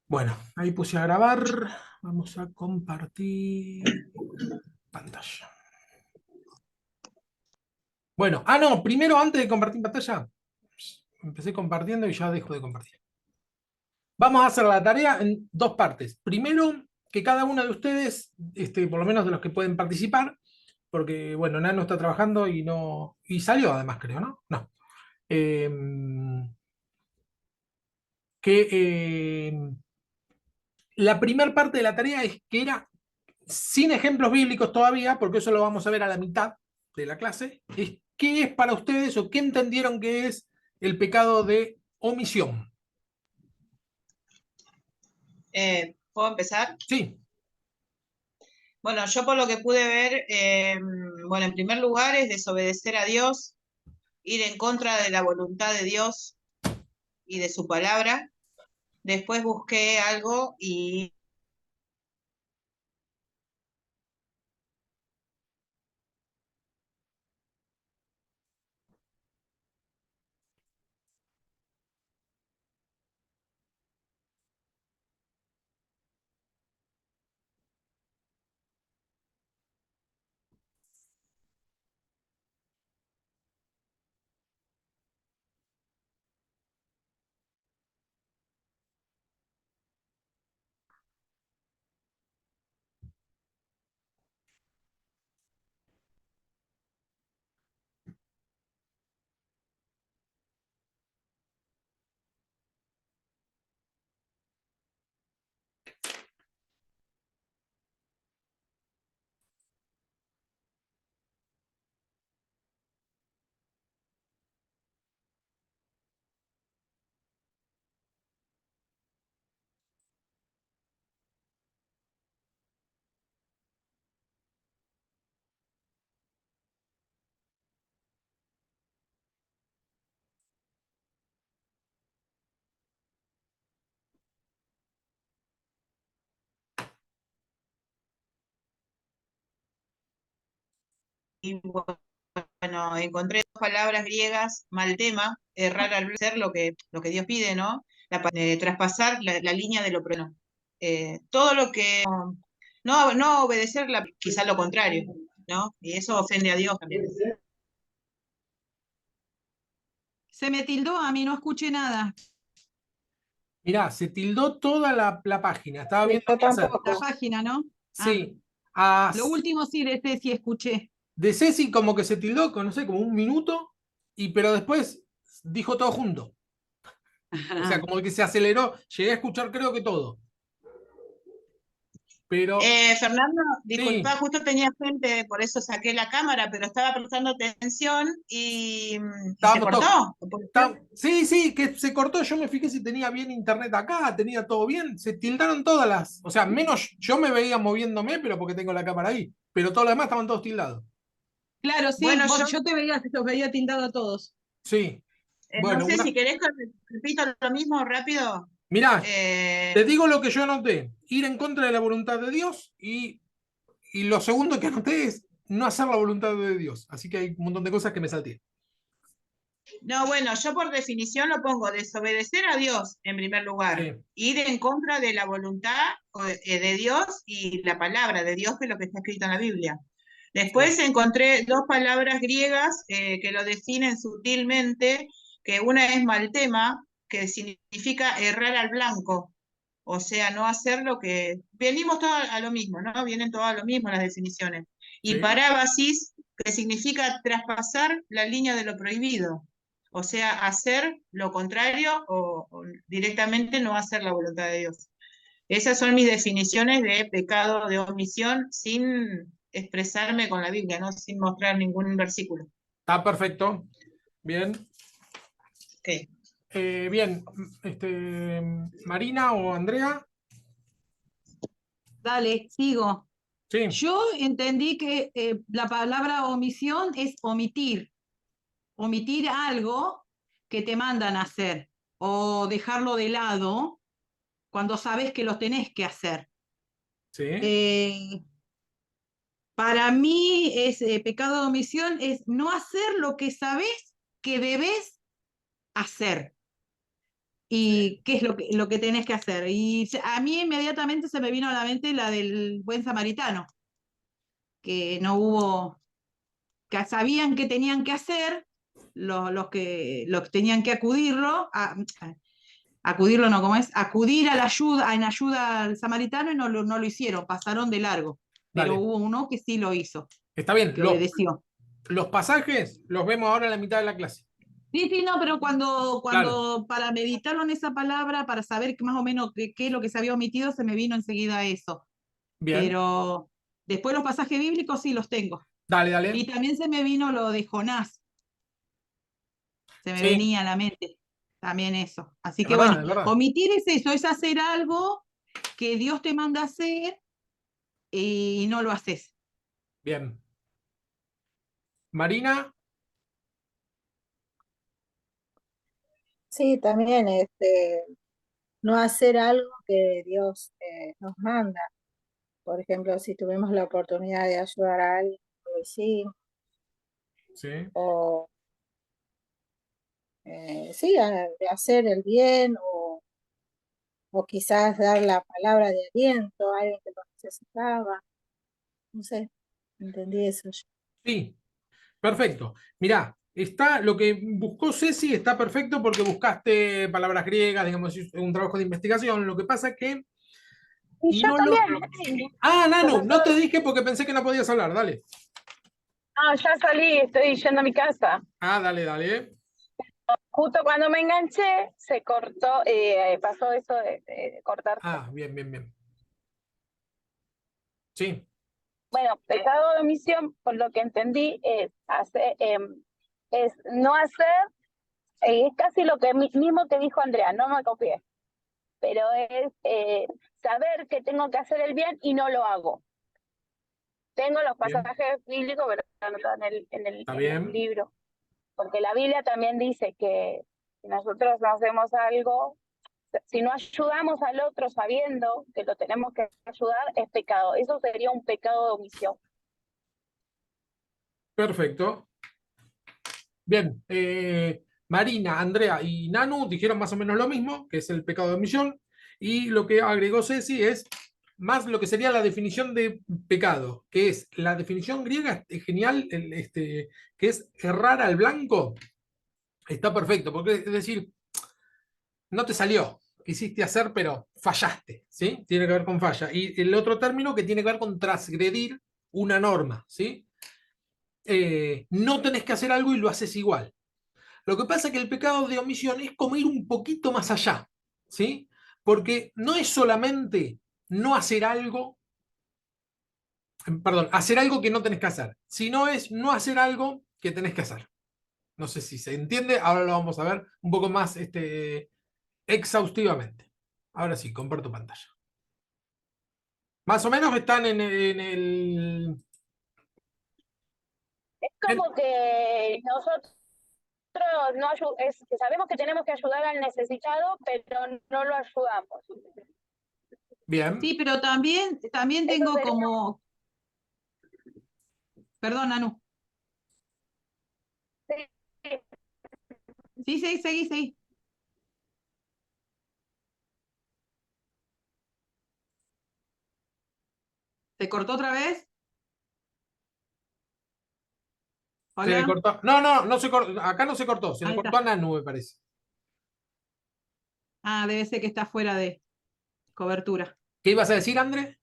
Bueno, ahí puse a grabar. Vamos a compartir pantalla. Bueno, no, primero antes de compartir pantalla, empecé compartiendo y ya dejo de compartir. Vamos a hacer la tarea en dos partes. Primero, que cada uno de ustedes, por lo menos de los que pueden participar, porque, bueno, Nano está trabajando y no. Y salió además, creo, ¿no? No. Eh, que la primera parte de la tarea es que era sin ejemplos bíblicos todavía, porque eso lo vamos a ver a la mitad de la clase, es qué es para ustedes o qué entendieron que es el pecado de omisión. ¿Puedo empezar? Sí, Bueno, yo por lo que pude ver, bueno, en primer lugar es desobedecer a Dios, ir en contra de la voluntad de Dios y de su palabra. Después busqué algo y bueno, encontré dos palabras griegas, mal tema, errar al ser lo que Dios pide, ¿no? Traspasar la línea de lo prohibido. Todo lo que no obedecer, quizá lo contrario, ¿no? Y eso ofende a Dios también. Se me tildó, a mí no escuché nada. mirá, se tildó toda la página. Estaba viendo Yo qué hacer. tampoco. La página, ¿no? Ah, Sí, a- lo último sí de Ceci escuché. de Ceci como que se tildó, no sé, como un minuto, pero después dijo todo junto. O sea, como que se aceleró. Llegué a escuchar creo que todo. Pero Fernando, sí, disculpa, justo tenía gente, por eso saqué la cámara, pero estaba prestando atención y se estábamos todos. cortó. ¿Puede ser? Sí, sí, que se cortó. Yo me fijé si tenía bien internet acá, tenía todo bien. Se tildaron todas las. O sea, menos yo me veía moviéndome, pero porque tengo la cámara ahí. Pero todo lo demás estaban todos tildados. Claro, sí, Bueno, yo te veía, los veía tildado a todos. Sí. no Bueno, sé si querés que repito lo mismo rápido. mirá, Eh, te digo lo que yo anoté: ir en contra de la voluntad de Dios y lo segundo que anoté es no hacer la voluntad de Dios. Así que hay un montón de cosas que me salté. no, bueno, yo por definición lo pongo desobedecer a Dios en primer lugar, Sí, ir en contra de la voluntad de Dios y la palabra de Dios, que es lo que está escrito en la Biblia. sí, Después encontré dos palabras griegas que lo definen sutilmente, que una es maltema, que significa errar al blanco, o sea, no hacer lo que. Venimos todos a lo mismo, ¿no? Vienen todas a lo mismo las definiciones. Y sí. parábasis, que significa traspasar la línea de lo prohibido, o sea, hacer lo contrario o directamente no hacer la voluntad de Dios. Esas son mis definiciones de pecado de omisión sin expresarme con la Biblia, ¿no? Sin mostrar ningún versículo. Está perfecto. Bien. Okay. Bien. Marina o Andrea. Dale, sigo. Sí, Yo entendí que la palabra omisión es omitir algo que te mandan a hacer o dejarlo de lado cuando sabes que lo tenés que hacer. sí, Eh, para mí es pecado de omisión es no hacer lo que sabes que debes hacer. y qué es lo que tenés que hacer. Y a mí inmediatamente se me vino a la mente la del buen samaritano, que no hubo, que sabían que tenían que hacer, los que tenían que acudirlo no, ¿cómo es? Acudir a la ayuda, en ayuda al samaritano y no lo hicieron, pasaron de largo. Pero Dale, hubo uno que sí lo hizo, está bien. que obedeció. Los pasajes los vemos ahora en la mitad de la clase. Sí, sí, no, pero Claro, para meditarlo en esa palabra, para saber más o menos qué es lo que se había omitido, se me vino enseguida eso. bien. Pero después los pasajes bíblicos sí los tengo. Dale, Y dale. también se me vino lo de Jonás, se me Sí, venía a la mente también eso. Así es que verdad, bueno, es verdad. omitir es eso, es hacer algo que Dios te manda a hacer y no lo haces. Bien. Marina, Sí, también no hacer algo que Dios nos manda. Por ejemplo, si tuvimos la oportunidad de ayudar a alguien, lo hicimos, sí, o sí, de hacer el bien, o quizás dar la palabra de aliento a alguien que lo necesitaba. No sé, entendí eso yo. sí, perfecto. Mirá, está lo que buscó Ceci está perfecto porque buscaste palabras griegas, digamos, es un trabajo de investigación. Lo que pasa es que. Y Y yo no lo. también. Ah, Nanu, no te Profesor, dije porque pensé que no podías hablar. Dale. ya salí, estoy yendo a mi casa. Ah, dale, dale. Justo cuando me enganché, se cortó, pasó eso de cortarse. Ah, bien, bien, bien. Sí, Bueno, pecado de omisión, por lo que entendí, es no hacer, es casi lo que mismo que dijo Andrea, no me copié, pero es saber que tengo que hacer el bien y no lo hago. Tengo los bien, pasajes bíblicos, pero anotados está en el bien. libro. Porque la Biblia también dice que si nosotros no hacemos algo, si no ayudamos al otro sabiendo que lo tenemos que ayudar, es pecado. Eso sería un pecado de omisión. Perfecto. Bien. Marina, Andrea y Nanu dijeron más o menos lo mismo, que es el pecado de omisión. Y lo que agregó Ceci es más lo que sería la definición de pecado, que es la definición griega es genial, que es errar al blanco. Está perfecto, porque es decir, no te salió, quisiste hacer, pero fallaste, ¿sí? Tiene que ver con falla. Y el otro término que tiene que ver con transgredir una norma, ¿sí? No tenés que hacer algo y lo haces igual. Lo que pasa es que el pecado de omisión es como ir un poquito más allá, ¿sí? Porque no es solamente no hacer algo, perdón, hacer algo que no tenés que hacer, sino es no hacer algo que tenés que hacer. No sé si se entiende, ahora lo vamos a ver un poco más exhaustivamente. Ahora sí, comparto pantalla. Más o menos están en el. Es como que nosotros no es que sabemos que tenemos que ayudar al necesitado, pero no lo ayudamos. Bien, Sí, pero también Eso tengo sería, como, perdón, Anu. sí, Sí, sí, seguí, seguí. ¿Se cortó otra vez? se le Hola. cortó. No, no, no se cortó. Acá no se cortó, se le Ahí cortó está. a Nanu, me parece. Ah, debe ser que está fuera de cobertura. ¿Qué ibas a decir, André?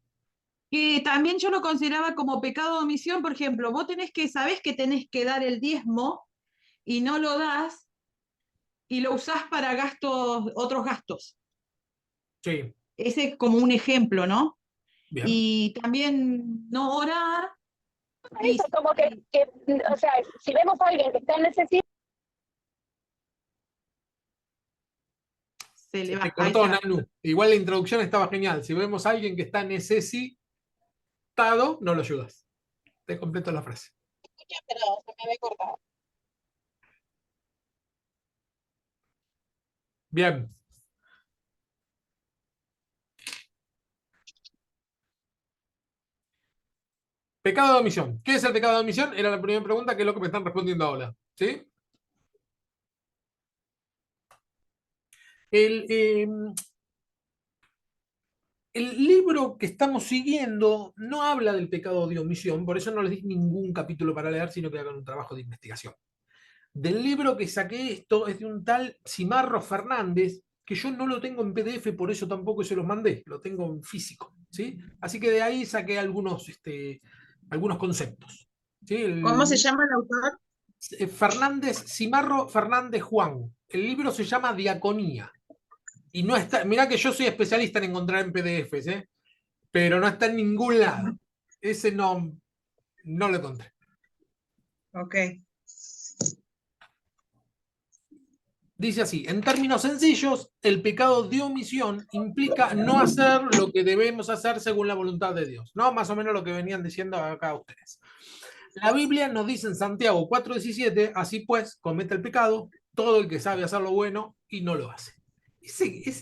Que también yo lo consideraba como pecado de omisión, por ejemplo, vos sabés que tenés que dar el diezmo y no lo das y lo usás para gastos, otros gastos. Sí, Ese es como un ejemplo, ¿no? bien. Y también no orar y, eso como o sea, si vemos a alguien que está en necesidad, se le Se te va. Ahí cortó, está. Nanu. Igual la introducción estaba genial. Si vemos a alguien que está necesitado, no lo ayudas. Te completo la frase. pero se me había cortado. Bien. Pecado de omisión. ¿Qué es el pecado de omisión? Era la primera pregunta, que es lo que me están respondiendo ahora. ¿Sí? El, el libro que estamos siguiendo no habla del pecado de omisión, por eso no les di ningún capítulo para leer, sino que hagan un trabajo de investigación. Del libro que saqué esto es de un tal Cimarro Fernández, que yo no lo tengo en PDF, por eso tampoco se los mandé, lo tengo en físico, ¿sí? Así que de ahí saqué algunos conceptos. ¿Sí? ¿Cómo se llama el autor? Fernández, Cimarro Fernández Juan. El libro se llama Diaconía. Y no está, mirá que yo soy especialista en encontrar en PDFs, ¿eh? Pero no está en ningún lado. Ese no lo encontré. Ok. Dice así, en términos sencillos, el pecado de omisión implica no hacer lo que debemos hacer según la voluntad de Dios, ¿no? Más o menos lo que venían diciendo acá ustedes. La Biblia nos dice en Santiago 4:17, así pues, comete el pecado todo el que sabe hacer lo bueno y no lo hace. Ese es,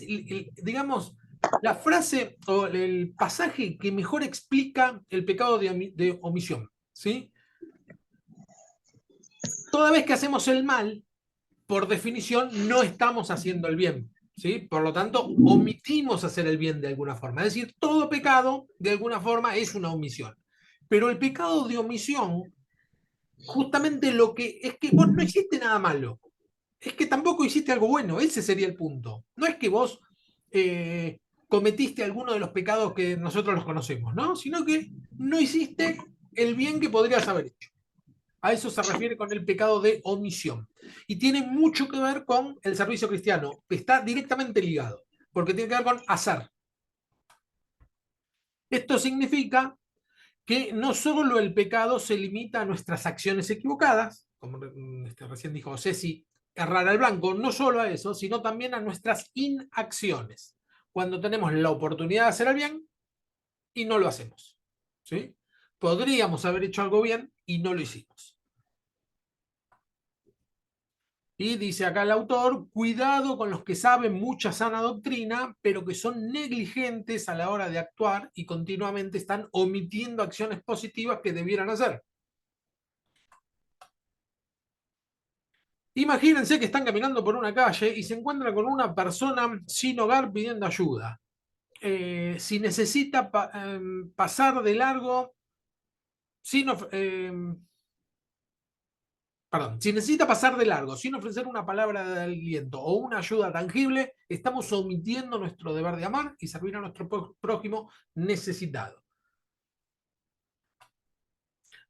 digamos, la frase o el pasaje que mejor explica el pecado de omisión, ¿sí? Toda vez que hacemos el mal, por definición, no estamos haciendo el bien, ¿sí? Por lo tanto, omitimos hacer el bien de alguna forma. Es decir, todo pecado, de alguna forma, es una omisión. Pero el pecado de omisión, justamente lo que es que vos no hiciste nada malo, es que tampoco hiciste algo bueno, ese sería el punto. No es que vos cometiste alguno de los pecados que nosotros los conocemos, ¿no? Sino que no hiciste el bien que podrías haber hecho. A eso se refiere con el pecado de omisión. Y tiene mucho que ver con el servicio cristiano. Está directamente ligado, porque tiene que ver con hacer. Esto significa que no solo el pecado se limita a nuestras acciones equivocadas, como recién dijo Ceci, errar al blanco, no solo a eso, sino también a nuestras inacciones, cuando tenemos la oportunidad de hacer el bien y no lo hacemos. ¿Sí? Podríamos haber hecho algo bien y no lo hicimos. Y dice acá el autor, cuidado con los que saben mucha sana doctrina, pero que son negligentes a la hora de actuar y continuamente están omitiendo acciones positivas que debieran hacer. Imagínense que están caminando por una calle y se encuentran con una persona sin hogar pidiendo ayuda. Si necesita pasar de largo, sin, perdón, si necesita pasar de largo sin ofrecer una palabra de aliento o una ayuda tangible, estamos omitiendo nuestro deber de amar y servir a nuestro prójimo necesitado.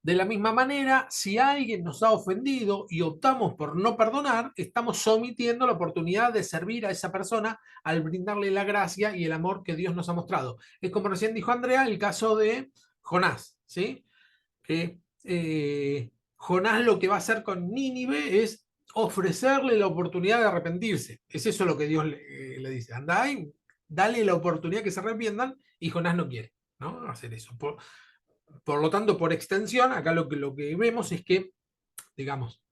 De la misma manera, si alguien nos ha ofendido y optamos por no perdonar, estamos omitiendo la oportunidad de servir a esa persona al brindarle la gracia y el amor que Dios nos ha mostrado. Es como recién dijo Andrea, el caso de Jonás, ¿sí? Jonás lo que va a hacer con Nínive es ofrecerle la oportunidad de arrepentirse. Es eso lo que Dios le dice. Andá y dale la oportunidad que se arrepientan, y Jonás no quiere, ¿no? Hacer eso. Por lo tanto, por extensión, acá lo que vemos es que, digamos,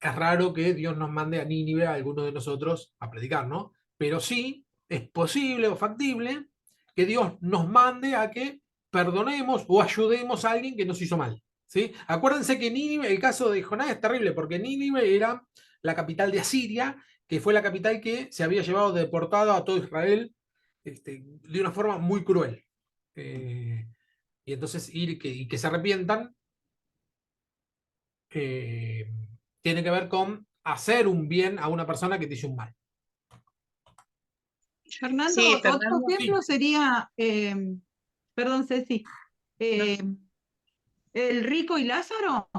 es raro que Dios nos mande a Nínive, a alguno de nosotros, a predicar, ¿no? Pero sí es posible o factible que Dios nos mande a que perdonemos o ayudemos a alguien que nos hizo mal, ¿sí? Acuérdense que Nínive, el caso de Jonás es terrible, porque Nínive era la capital de Asiria, que fue la capital que se había llevado deportado a todo Israel de una forma muy cruel. Y entonces y que se arrepientan tiene que ver con hacer un bien a una persona que te hizo un mal. Fernando, Sí, otro Fernando. ejemplo sería, perdón, Ceci, el rico y Lázaro.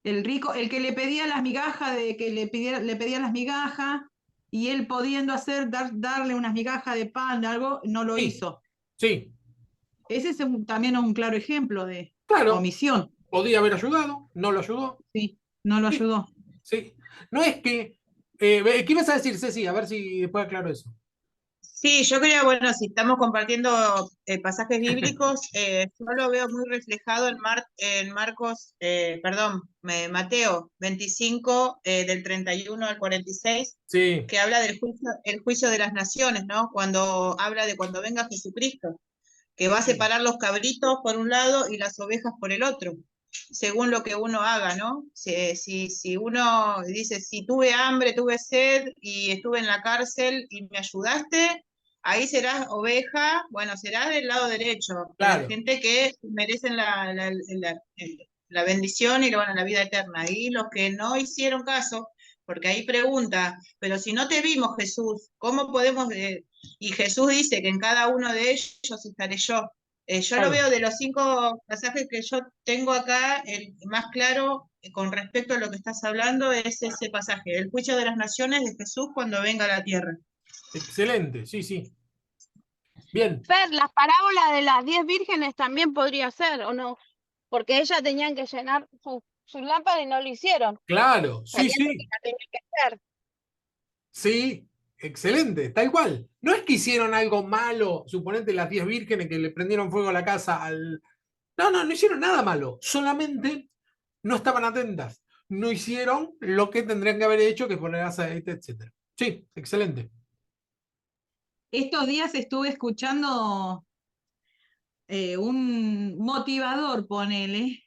El rico, el que le pedía las migajas, de que le pedía las migajas, y él pudiendo darle unas migajas de pan, algo, no lo Sí. hizo. Sí, Ese es también un claro ejemplo de claro, omisión. podía haber ayudado, no lo ayudó. Sí, no lo Sí. ayudó. Sí. No es que. ¿Qué ibas a decir, Ceci? A ver si después aclaro eso. Sí, yo quería, bueno, si estamos compartiendo pasajes bíblicos, yo lo veo muy reflejado en Marcos, Mateo 25, del 31 al 46, Sí, que habla del el juicio de las naciones, ¿no? Cuando habla de cuando venga Jesucristo, que va a separar los cabritos por un lado y las ovejas por el otro. según lo que uno haga, ¿no? Si uno dice, si tuve hambre, tuve sed y estuve en la cárcel y me ayudaste, ahí serás oveja, bueno, serás del lado derecho, de la Claro. gente que merecen la bendición y bueno, la vida eterna. Y los que no hicieron caso, porque ahí pregunta, pero si no te vimos, Jesús, ¿cómo podemos...? Y Jesús dice que en cada uno de ellos estaré yo. Yo lo Claro. veo de los 5 pasajes que yo tengo acá, el más claro con respecto a lo que estás hablando es ese pasaje, el juicio de las naciones de Jesús cuando venga a la tierra. Excelente, sí, sí. Bien, Fer, las parábolas de las 10 vírgenes también podría ser, ¿o no? Porque ellas tenían que llenar su lámpara y no lo hicieron, claro, sí, sabiendo que sí, la tenían que hacer. sí, excelente, tal cual. No es que hicieron algo malo, suponete las 10 vírgenes que le prendieron fuego a la casa al... No, no, no hicieron nada malo, solamente no estaban atentas, no hicieron lo que tendrían que haber hecho, que es poner aceite, etc. Sí, excelente. Estos días estuve escuchando un motivador, ponele,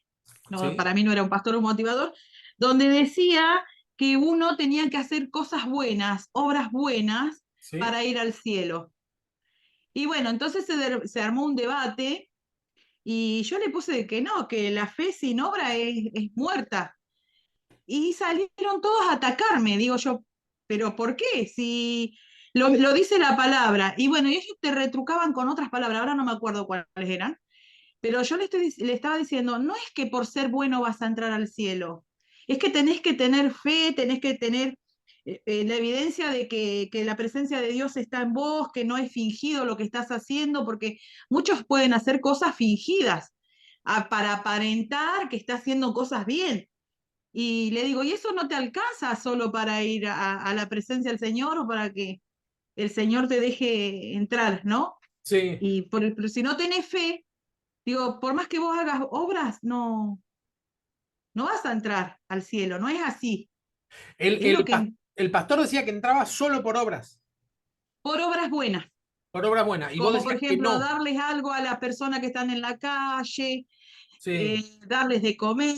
no, Sí, para mí no era un pastor, un motivador, donde decía que uno tenía que hacer cosas buenas, obras buenas, sí, para ir al cielo. Y bueno, entonces se armó un debate y yo le puse que no, que la fe sin obra es muerta. Y salieron todos a atacarme, digo yo, ¿pero por qué? Si lo dice la palabra. Y bueno, y ellos te retrucaban con otras palabras, ahora no me acuerdo cuáles eran, pero yo le estaba diciendo, no es que por ser bueno vas a entrar al cielo, es que tenés que tener fe, tenés que tener la evidencia de que la presencia de Dios está en vos, que no es fingido lo que estás haciendo, porque muchos pueden hacer cosas fingidas para aparentar que está haciendo cosas bien. Y le digo, ¿y eso no te alcanza solo para ir a la presencia del Señor o para que el Señor te deje entrar, ¿no? sí. Pero si no tenés fe, digo, por más que vos hagas obras, no vas a entrar al cielo, no es así. El, Es lo el, que, el pastor decía que entraba solo por obras buenas, por obras buenas, y vos como por decías que ejemplo no. darles algo a las personas que están en la calle, Sí, darles de comer,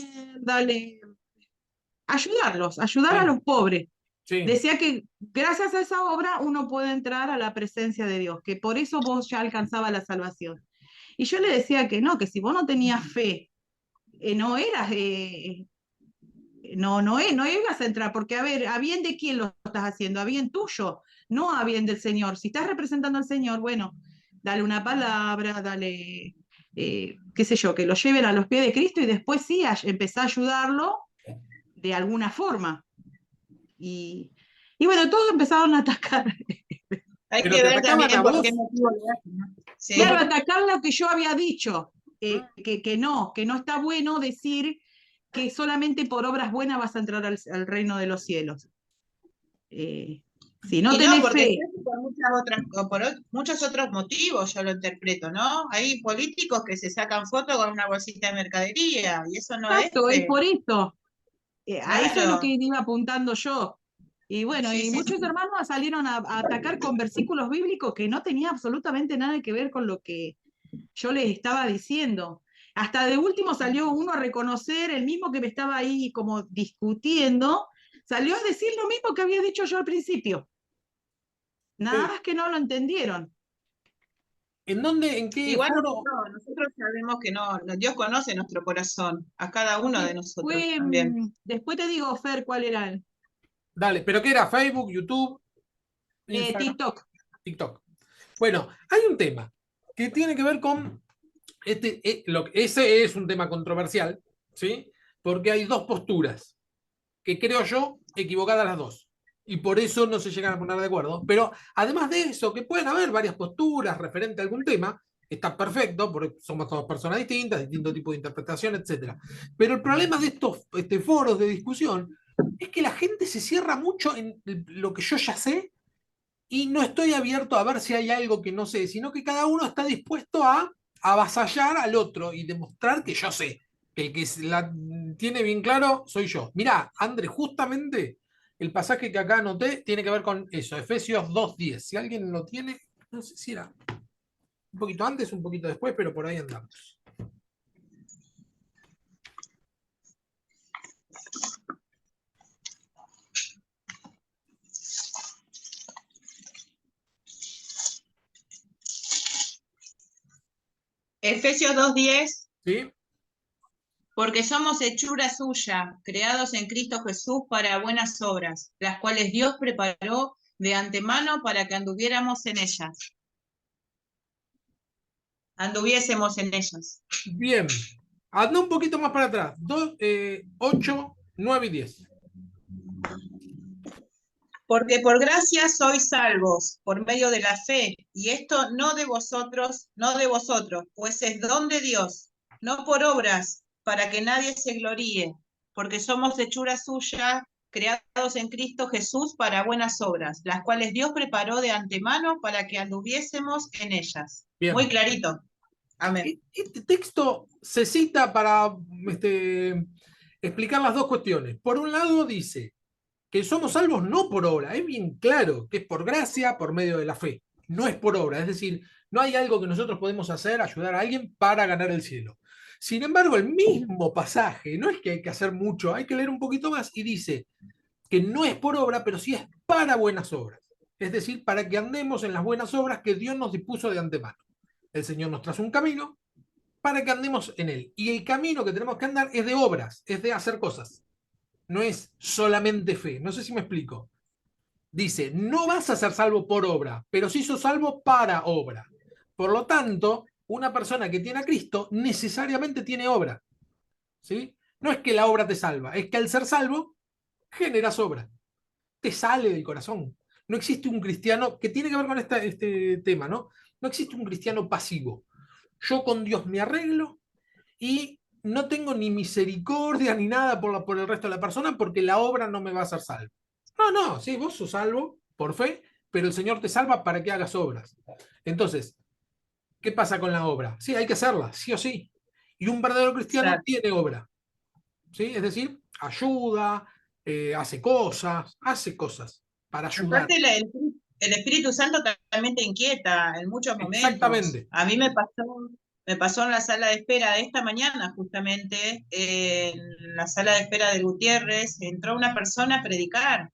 ayudar a sí, los pobres. sí. Decía que gracias a esa obra uno puede entrar a la presencia de Dios, que por eso vos ya alcanzabas la salvación. Y yo le decía que si vos no tenías fe, no eras, no ibas a entrar, porque a ver, ¿a bien de quién lo estás haciendo? ¿A bien tuyo? No a bien del Señor. Si estás representando al Señor, bueno, dale una palabra, dale, qué sé yo, que lo lleven a los pies de Cristo y después sí, empezá a ayudarlo de alguna forma. Y bueno, todos empezaron a atacar. Hay Pero que te ver atacaban a también por vos. qué motivo lo hacen, ¿no? Los Claro, Sí. atacar lo que yo había dicho, que no está bueno decir que solamente por obras buenas vas a entrar al reino de los cielos. Si no Y no, tenés porque fe, se hace por muchas otras, muchos otros motivos, yo lo interpreto, ¿no? Hay políticos que se sacan fotos con una bolsita de mercadería, y eso no es exacto, es fe. por esto. A eso es lo que Claro. iba apuntando yo. Y bueno, Sí, y sí, muchos sí. hermanos salieron a atacar con versículos bíblicos que no tenía absolutamente nada que ver con lo que yo les estaba diciendo. Hasta de último salió uno a reconocer, el mismo que me estaba ahí como discutiendo, salió a decir lo mismo que había dicho yo al principio. Nada Sí. más que no lo entendieron. ¿En dónde, en qué Igual foro? nosotros sabemos que Dios conoce nuestro corazón, a cada uno de nosotros Después, también. después te digo, Fer, cuál era Dale, ¿pero qué era? ¿Facebook, YouTube, Instagram, TikTok. TikTok? Bueno, hay un tema que tiene que ver con ese es un tema controversial, ¿sí? Porque hay dos posturas, que creo yo equivocadas las dos. Y por eso no se llegan a poner de acuerdo. Pero además de eso, que pueden haber varias posturas referente a algún tema, está perfecto, porque somos todas personas distintas, distinto tipo de interpretación, etc. Pero el problema de estos foros de discusión es que la gente se cierra mucho en lo que yo ya sé y no estoy abierto a ver si hay algo que no sé, sino que cada uno está dispuesto a avasallar al otro y demostrar que yo sé. Que el que la tiene bien claro soy yo. Mirá, André, justamente el pasaje que acá anoté tiene que ver con eso, Efesios 2:10. Si alguien lo tiene, no sé si era un poquito antes, un poquito después, pero por ahí andamos. Efesios 2:10, ¿sí? porque somos hechura suya, creados en Cristo Jesús para buenas obras, las cuales Dios preparó de antemano para que anduviéramos en ellas. Anduviésemos en ellas. Bien. Anda un poquito más para atrás. 8, 9 y 10. Porque por gracia sois salvos por medio de la fe, y esto no de vosotros, pues es don de Dios, no por obras, para que nadie se gloríe, porque somos hechura suya, creados en Cristo Jesús para buenas obras, las cuales Dios preparó de antemano para que anduviésemos en ellas. Bien. Muy clarito. Amén. Este texto se cita para explicar las dos cuestiones. Por un lado dice que somos salvos no por obra, es bien claro que es por gracia, por medio de la fe, no es por obra, es decir, no hay algo que nosotros podemos hacer, ayudar a alguien para ganar el cielo. Sin embargo, el mismo pasaje, no es que hay que hacer mucho, hay que leer un poquito más y dice que no es por obra, pero sí es para buenas obras, es decir, para que andemos en las buenas obras que Dios nos dispuso de antemano. El Señor nos traza un camino para que andemos en él. Y el camino que tenemos que andar es de obras, es de hacer cosas. No es solamente fe. No sé si me explico. Dice, no vas a ser salvo por obra, pero sí sos salvo para obra. Por lo tanto, una persona que tiene a Cristo necesariamente tiene obra. ¿Sí? No es que la obra te salva, es que al ser salvo generas obra. Te sale del corazón. No existe un cristiano, que tiene que ver con este tema, ¿no? No existe un cristiano pasivo. Yo con Dios me arreglo y no tengo ni misericordia ni nada por el resto de la persona porque la obra no me va a hacer salvo. No, no, sí, vos sos salvo por fe, pero el Señor te salva para que hagas obras. Entonces, ¿qué pasa con la obra? Sí, hay que hacerla, sí o sí. Y un verdadero cristiano Exacto. tiene obra. ¿Sí? Es decir, ayuda, hace cosas para ayudar. Aparte, el Espíritu Santo también te inquieta en muchos momentos. Exactamente. A mí me pasó en la sala de espera de esta mañana, justamente, en la sala de espera del Gutiérrez, entró una persona a predicar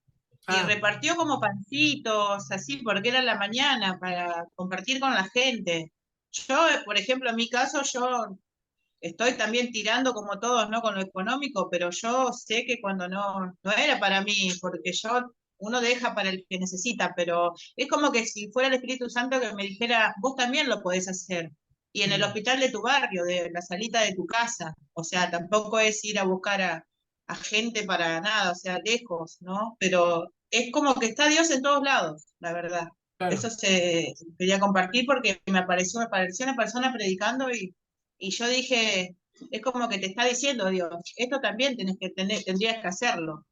y Ah, repartió como pancitos, así, porque era la mañana, para compartir con la gente. Yo, por ejemplo, en mi caso, yo estoy también tirando como todos, ¿no? Con lo económico, pero yo sé que cuando no era para mí, porque uno deja para el que necesita, pero es como que si fuera el Espíritu Santo que me dijera, vos también lo podés hacer. Y en el hospital de tu barrio, de la salita de tu casa. O sea, tampoco es ir a buscar a gente para nada, o sea, lejos, ¿no? Pero es como que está Dios en todos lados, la verdad. claro. Eso se quería compartir porque me apareció una persona predicando y yo dije, es como que te está diciendo Dios, esto también tendrías que hacerlo.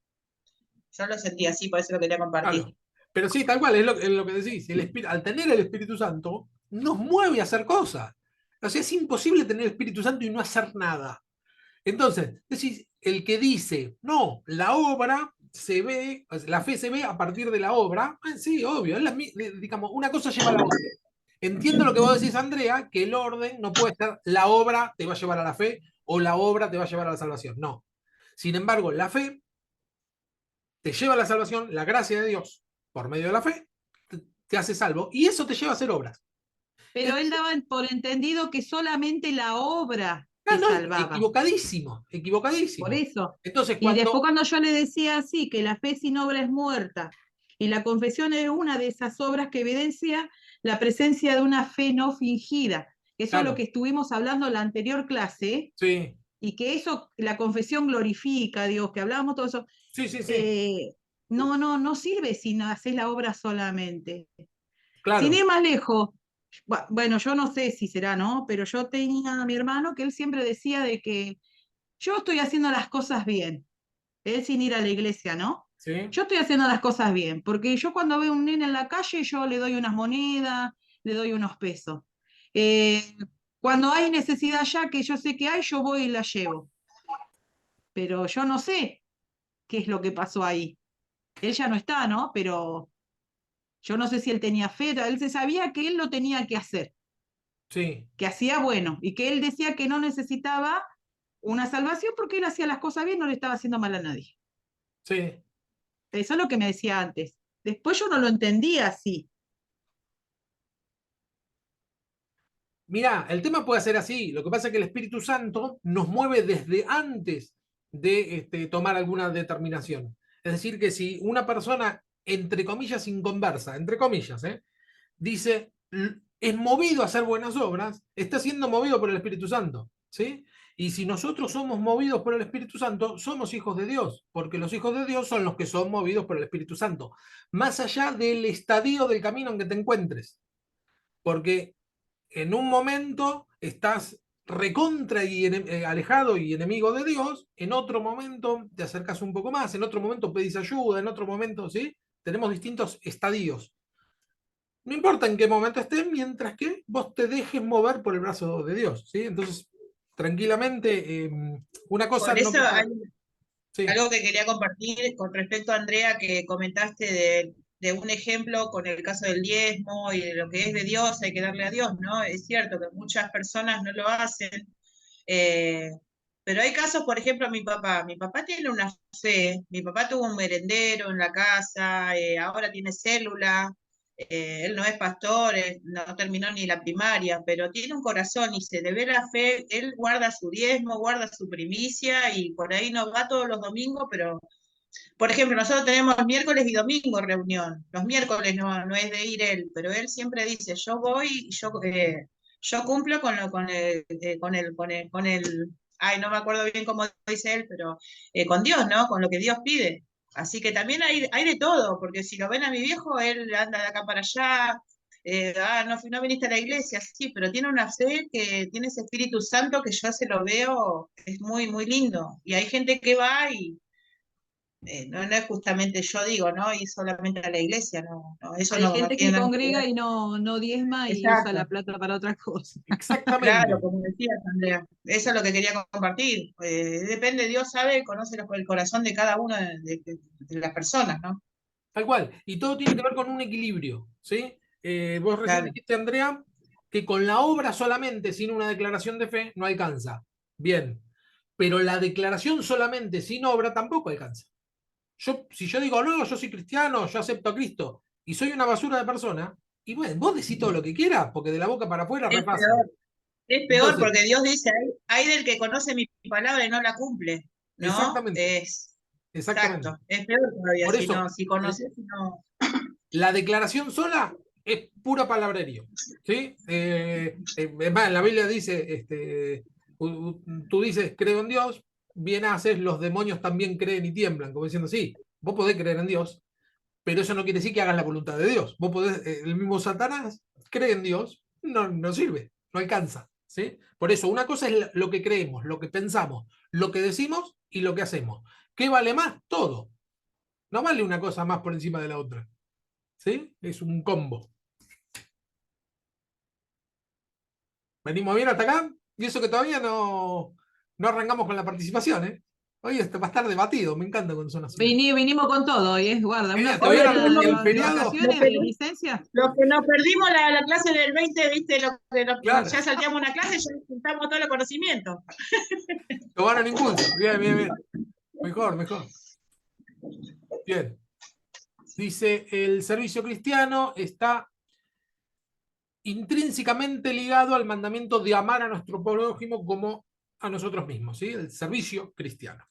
Yo lo sentí así, por eso lo quería compartir. Claro. Pero sí, tal cual, es lo que decís. Al tener el Espíritu Santo, nos mueve a hacer cosas. O sea, es imposible tener el Espíritu Santo y no hacer nada. Entonces, decís, el que dice, no, la obra se ve, la fe se ve a partir de la obra, sí, obvio, digamos, una cosa lleva a la otra. Entiendo lo que vos decís, Andrea, que el orden no puede ser la obra te va a llevar a la fe o la obra te va a llevar a la salvación. No. Sin embargo, la fe te lleva a la salvación, la gracia de Dios, por medio de la fe, te hace salvo y eso te lleva a hacer obras. Pero él daba por entendido que solamente la obra No, te no, salvaba. equivocadísimo, equivocadísimo. Por eso. Entonces, Y después cuando yo le decía así, que la fe sin obra es muerta, y la confesión es una de esas obras que evidencia la presencia de una fe no fingida. Eso es claro, lo que estuvimos hablando en la anterior clase, sí, y que eso, la confesión glorifica a Dios, que hablábamos todo eso. sí, No sirve si no haces la obra solamente. Sin claro, ir más lejos, bueno, yo no sé si será, ¿no? Pero yo tenía a mi hermano que él siempre decía de que yo estoy haciendo las cosas bien, él sin ir a la iglesia, ¿no? sí, Yo estoy haciendo las cosas bien, porque yo cuando veo un nene en la calle, yo le doy unas monedas, le doy unos pesos. Eh, Cuando hay necesidad ya que yo sé que hay, yo voy y la llevo. Pero yo no sé qué es lo que pasó ahí. Él ya no está, ¿no? Pero yo no sé si él tenía fe, él se sabía que él lo tenía que hacer, sí, que hacía bueno, y que él decía que no necesitaba una salvación porque él hacía las cosas bien, no le estaba haciendo mal a nadie. sí. Eso es lo que me decía antes. Después yo no lo entendía así. Mirá, el tema puede ser así. Lo que pasa es que el Espíritu Santo nos mueve desde antes de tomar alguna determinación. Es decir, que si una persona, entre comillas, inconversa, entre comillas, dice, es movido a hacer buenas obras, está siendo movido por el Espíritu Santo, ¿sí? Y si nosotros somos movidos por el Espíritu Santo, somos hijos de Dios, porque los hijos de Dios son los que son movidos por el Espíritu Santo, más allá del estadio del camino en que te encuentres. Porque en un momento estás recontra y alejado y enemigo de Dios, en otro momento te acercas un poco más, en otro momento pedís ayuda, en otro momento, ¿sí? Tenemos distintos estadios. No importa en qué momento estés, mientras que vos te dejes mover por el brazo de Dios, ¿sí? Entonces, tranquilamente, una cosa Por no eso hay quita... Sí. algo que quería compartir con respecto a Andrea, que comentaste de un ejemplo con el caso del diezmo y de lo que es de Dios, hay que darle a Dios, ¿no? Es cierto que muchas personas no lo hacen, eh, pero hay casos, por ejemplo, mi papá tiene una fe, mi papá tuvo un merendero en la casa, ahora tiene célula, él no es pastor, no terminó ni la primaria, pero tiene un corazón y se le ve la fe, él guarda su diezmo, guarda su primicia y por ahí no va todos los domingos, pero, por ejemplo, nosotros tenemos miércoles y domingo reunión, los miércoles no es de ir él, pero él siempre dice, yo voy y yo cumplo con el, ay, no me acuerdo bien cómo dice él, pero con Dios, ¿no? Con lo que Dios pide. Así que también hay de todo, porque si lo ven a mi viejo, él anda de acá para allá, no viniste a la iglesia, sí, pero tiene una fe que tiene ese Espíritu Santo que yo se lo veo, es muy, muy lindo. Y hay gente que va y no es justamente yo digo, ¿no? Ir solamente a la iglesia, eso Hay no gente tiene que nada que congrega ver. y no diezma y usa la Exacto. plata para otra cosa. Exactamente. Claro, como decías, Andrea, eso es lo que quería compartir. Depende, Dios sabe, conoce el corazón de cada una de las personas, ¿no? Tal cual. Y todo tiene que ver con un equilibrio, ¿sí? Vos recién Claro. dijiste, Andrea, que con la obra solamente, sin una declaración de fe, no alcanza. Bien. Pero la declaración solamente sin obra tampoco alcanza. Si yo digo, no, yo soy cristiano, yo acepto a Cristo, y soy una basura de persona, y bueno, vos decís todo lo que quieras, porque de la boca para afuera es re Es fácil. peor, es peor Entonces, porque Dios dice, hay del que conoce mi palabra y no la cumple, ¿no? exactamente, Es exactamente. exacto, es peor todavía Por eso, si conoces, no. la declaración sola es pura palabrerío, ¿sí? Es más, en la Biblia dice, tú dices, creo en Dios, bien haces, los demonios también creen y tiemblan, como diciendo, sí, vos podés creer en Dios, pero eso no quiere decir que hagas la voluntad de Dios. Vos podés, el mismo Satanás cree en Dios, no sirve, no alcanza, ¿sí? Por eso, una cosa es lo que creemos, lo que pensamos, lo que decimos y lo que hacemos. ¿Qué vale más? Todo. No vale una cosa más por encima de la otra. ¿Sí? Es un combo. Venimos bien hasta acá, y eso que todavía no arrancamos con la participación, ¿eh? Hoy esto va a estar debatido, me encanta cuando son así. Vinimos con todo hoy, guarda, una Genial, ¿tuvieron semana el de feriado? vacaciones, de licencia. Los que nos perdimos la clase del 20, viste, Claro, ya salteamos una clase, ya juntamos todos los conocimientos. tomaron impulso. Bien, bien, bien. Mejor, mejor. Bien. Dice, el servicio cristiano está intrínsecamente ligado al mandamiento de amar a nuestro prójimo como a nosotros mismos, ¿sí? El servicio cristiano.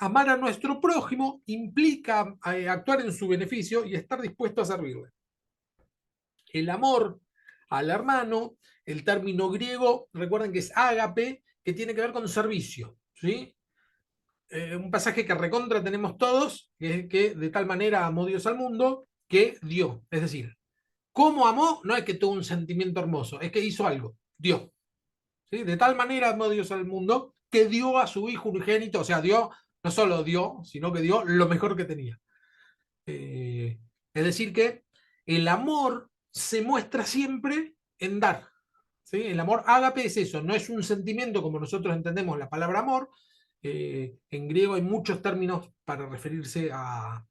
Amar a nuestro prójimo implica actuar en su beneficio y estar dispuesto a servirle. El amor al hermano, el término griego, recuerden que es ágape, que tiene que ver con servicio, ¿sí? Un pasaje que recontra tenemos todos, que de tal manera amó Dios al mundo, que dio. Es decir, ¿cómo amó? No es que tuvo un sentimiento hermoso, es que hizo algo, dio. ¿Sí? De tal manera amó Dios al mundo, que dio a su hijo unigénito, o sea, dio, no solo dio, sino que dio lo mejor que tenía. Es decir, que el amor se muestra siempre en dar. ¿Sí? El amor ágape es eso, no es un sentimiento como nosotros entendemos la palabra amor. En griego hay muchos términos para referirse a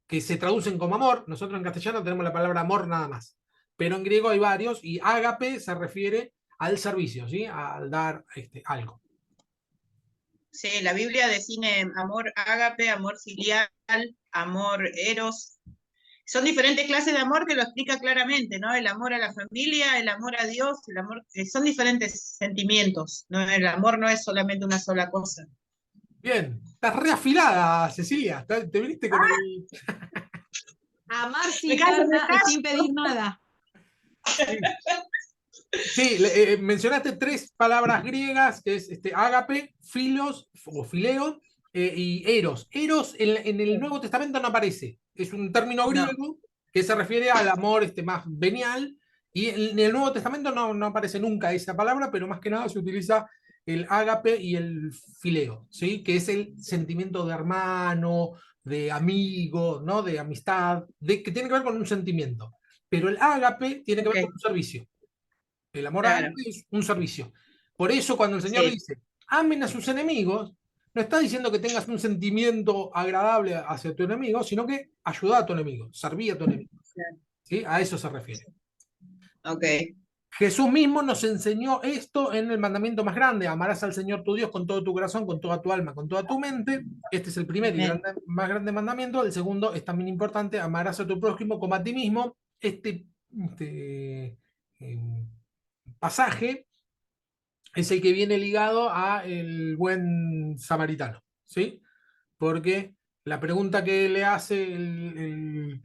que se traducen como amor. Nosotros en castellano tenemos la palabra amor nada más, pero en griego hay varios y ágape se refiere al servicio, ¿sí? Al dar algo. Sí, la Biblia define amor ágape, amor filial, amor eros, son diferentes clases de amor que lo explica claramente, ¿no? El amor a la familia, el amor a Dios, el amor, son diferentes sentimientos, ¿no? El amor no es solamente una sola cosa. Bien, estás reafilada, Cecilia. Te viniste con el. Amar Me sin, callo, me sin pedir nada. Sí, mencionaste 3 palabras griegas, que es ágape, filos o fileo y eros. Eros en el Nuevo Testamento no aparece. Es un término No. griego que se refiere al amor más venial. Y en el Nuevo Testamento no aparece nunca esa palabra, pero más que nada se utiliza el ágape y el fileo, ¿sí? Que es el sentimiento de hermano, de amigo, ¿no? De amistad, que tiene que ver con un sentimiento. Pero el ágape tiene que ver Ok, con un servicio. El amor a claro, Dios es un servicio. Por eso cuando el Señor sí, dice, amen a sus enemigos, no está diciendo que tengas un sentimiento agradable hacia tu enemigo, sino que ayuda a tu enemigo, serví a tu enemigo. claro, ¿Sí? A eso se refiere. ok, Jesús mismo nos enseñó esto en el mandamiento más grande, amarás al Señor tu Dios con todo tu corazón, con toda tu alma, con toda tu mente. Este es el primer y amén. más grande mandamiento. El segundo es también importante, amarás a tu prójimo como a ti mismo. Este pasaje es el que viene ligado a el buen samaritano, ¿sí? Porque la pregunta que le hace el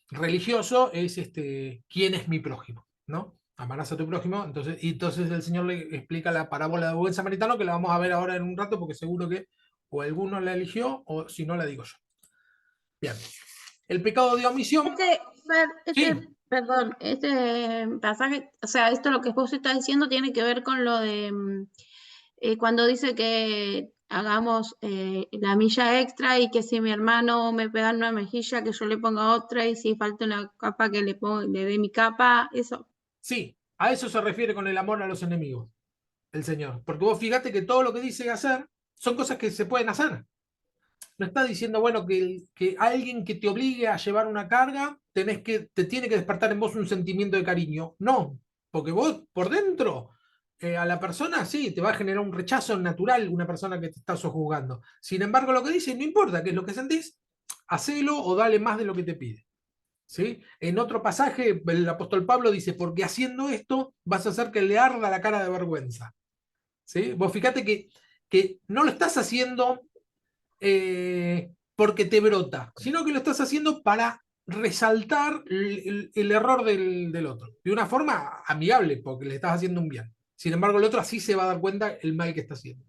religioso es ¿quién es mi prójimo? ¿No? Amarás a tu prójimo. Entonces el Señor le explica la parábola del buen samaritano, que la vamos a ver ahora en un rato, porque seguro que o alguno la eligió, o si no la digo yo. Bien. El pecado de omisión. Sí, Perdón, este pasaje, o sea, esto lo que vos estás diciendo tiene que ver con lo de cuando dice que hagamos la milla extra y que si mi hermano me pega en una mejilla, que yo le ponga otra y si falta una capa que le dé mi capa, eso. sí, a eso se refiere con el amor a los enemigos, el Señor. Porque vos fíjate que todo lo que dice hacer son cosas que se pueden hacer. No está diciendo, bueno, que alguien que te obligue a llevar una carga, te tiene que despertar en vos un sentimiento de cariño. No, porque vos por dentro, a la persona sí, te va a generar un rechazo natural una persona que te está sojuzgando. Sin embargo, lo que dice, no importa qué es lo que sentís, hacelo o dale más de lo que te pide. ¿Sí? En otro pasaje, el apóstol Pablo dice, porque haciendo esto vas a hacer que le arda la cara de vergüenza. ¿Sí? Vos fíjate que no lo estás haciendo porque te brota, sino que lo estás haciendo para resaltar el error del otro, de una forma amigable, porque le estás haciendo un bien. Sin embargo, el otro así se va a dar cuenta el mal que está haciendo.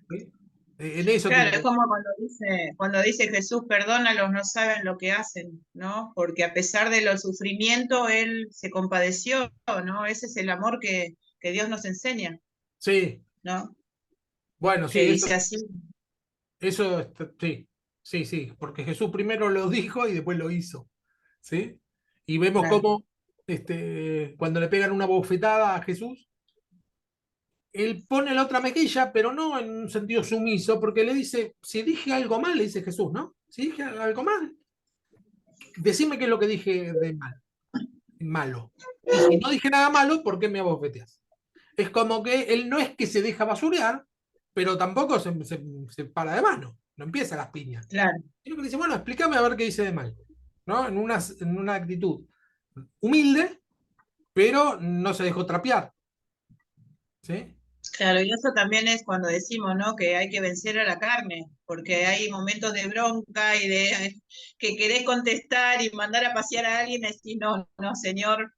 ¿Sí? En eso Claro, tiene es como cuando dice Jesús, perdónalos, no saben lo que hacen, ¿no? Porque a pesar de los sufrimientos, Él se compadeció, ¿no? Ese es el amor que Dios nos enseña, Sí, ¿no? bueno, Que sí, dice así, sí, sí, sí, porque Jesús primero lo dijo y después lo hizo. ¿Sí? Y vemos claro, cómo cuando le pegan una bofetada a Jesús, él pone la otra mejilla, pero no en un sentido sumiso, porque le dice, si dije algo mal, le dice Jesús, ¿no? Si dije algo mal, decime qué es lo que dije de malo. Y si no dije nada malo, ¿por qué me abofeteas? Es como que él no es que se deja basurear, pero tampoco se para de mano, no empieza las piñas. claro. Sino que le dice, bueno, explícame a ver qué hice de mal, ¿no? En una actitud humilde, pero no se dejó trapear. ¿Sí? Claro, y eso también es cuando decimos, ¿no? Que hay que vencer a la carne, porque hay momentos de bronca y de que querés contestar y mandar a pasear a alguien y decir, no, no, señor,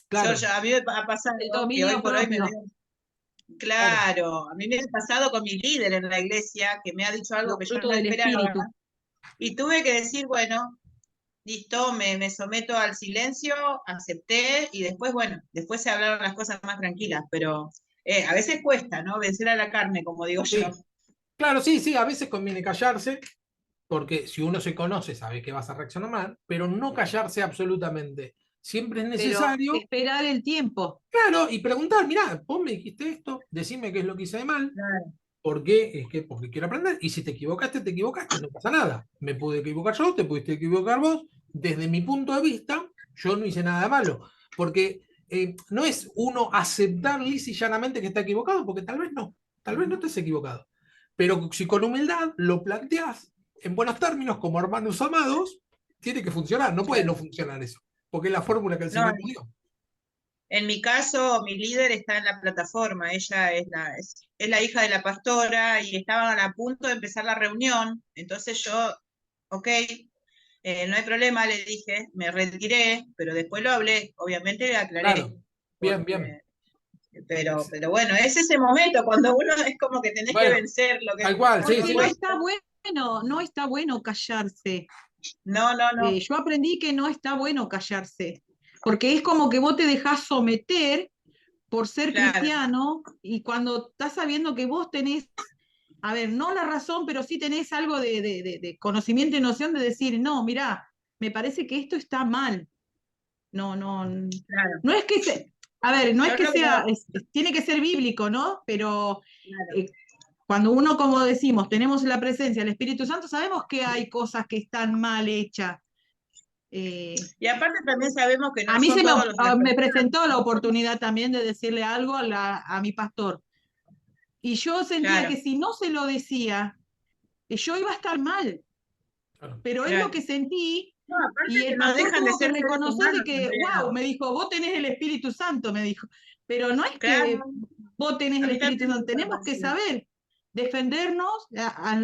Claro, a mí me ha pasado El que hoy dominio por hoy me propio. veo. claro. Claro, a mí me ha pasado con mi líder en la iglesia que me ha dicho algo Los que yo frutos no del esperaba espíritu. y tuve que decir, bueno, listo, me someto al silencio, acepté y después, bueno, después se hablaron las cosas más tranquilas, pero a veces cuesta, ¿no? Vencer a la carne, como digo yo. Sí. Claro, sí, sí, a veces conviene callarse, porque si uno se conoce, sabe que vas a reaccionar mal, pero no callarse absolutamente. Siempre es Pero necesario, esperar el tiempo. claro, y preguntar, mirá, vos me dijiste esto, decime qué es lo que hice de mal, Claro, ¿por qué? Es que porque quiero aprender, y si te equivocaste, no pasa nada. Me pude equivocar yo, te pudiste equivocar vos. Desde mi punto de vista, yo no hice nada de malo, porque no es uno aceptar lisa y llanamente que está equivocado, porque tal vez no estés equivocado. Pero si con humildad lo planteás en buenos términos, como hermanos amados, tiene que funcionar, no puede Claro. no funcionar eso, porque es la fórmula que el No, Señor dio. en mi caso, mi líder está en la plataforma, ella es la hija de la pastora y estaban a punto de empezar la reunión, entonces yo, ok, no hay problema, le dije, me retiré, pero después lo hablé, obviamente le aclaré, Claro, bien, bien. pero bueno, es ese momento cuando uno es como que tenés que Bueno, vencer lo que tal cual, sí, Porque sí. no está bueno, no está bueno callarse. No. Yo aprendí que no está bueno callarse, porque es como que vos te dejás someter por ser Claro. cristiano y cuando estás sabiendo que vos tenés, a ver, no la razón, pero sí tenés algo de conocimiento y noción de decir, no, mirá, me parece que esto está mal. No Claro, es que se, a ver, no es yo que lo que sea, tiene que ser bíblico, ¿no? Pero claro. cuando uno, como decimos, tenemos la presencia del Espíritu Santo, sabemos que hay cosas que están mal hechas. Y aparte también sabemos que no A mí son todos me presentó la oportunidad también de decirle algo a mi pastor. Y yo sentía Claro, que si no se lo decía, yo iba a estar mal. Claro. Pero es claro. lo que sentí. No, aparte Y que el no pastor dejan de tuvo que ser seres reconocer de humanos que, también. wow, me dijo, vos tenés el Espíritu Santo, me dijo. Pero no es que Claro, vos tenés a el mí Espíritu también me Santo, tenemos que pareció. saber defendernos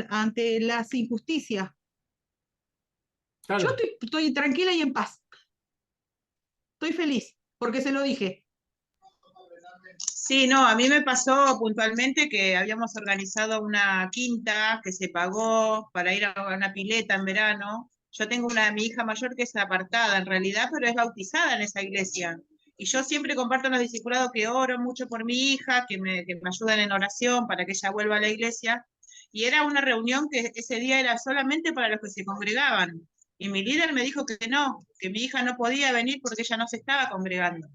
ante las injusticias. Yo Claro. estoy tranquila y en paz. Estoy feliz, porque se lo dije. Sí, no, a mí me pasó puntualmente que habíamos organizado una quinta que se pagó para ir a una pileta en verano. Yo tengo mi hija mayor que es apartada en realidad, pero es bautizada en esa iglesia. Y yo siempre comparto en los discipulados que oro mucho por mi hija, que me ayudan en oración para que ella vuelva a la iglesia. Y era una reunión que ese día era solamente para los que se congregaban. Y mi líder me dijo que no, que mi hija no podía venir porque ella no se estaba congregando.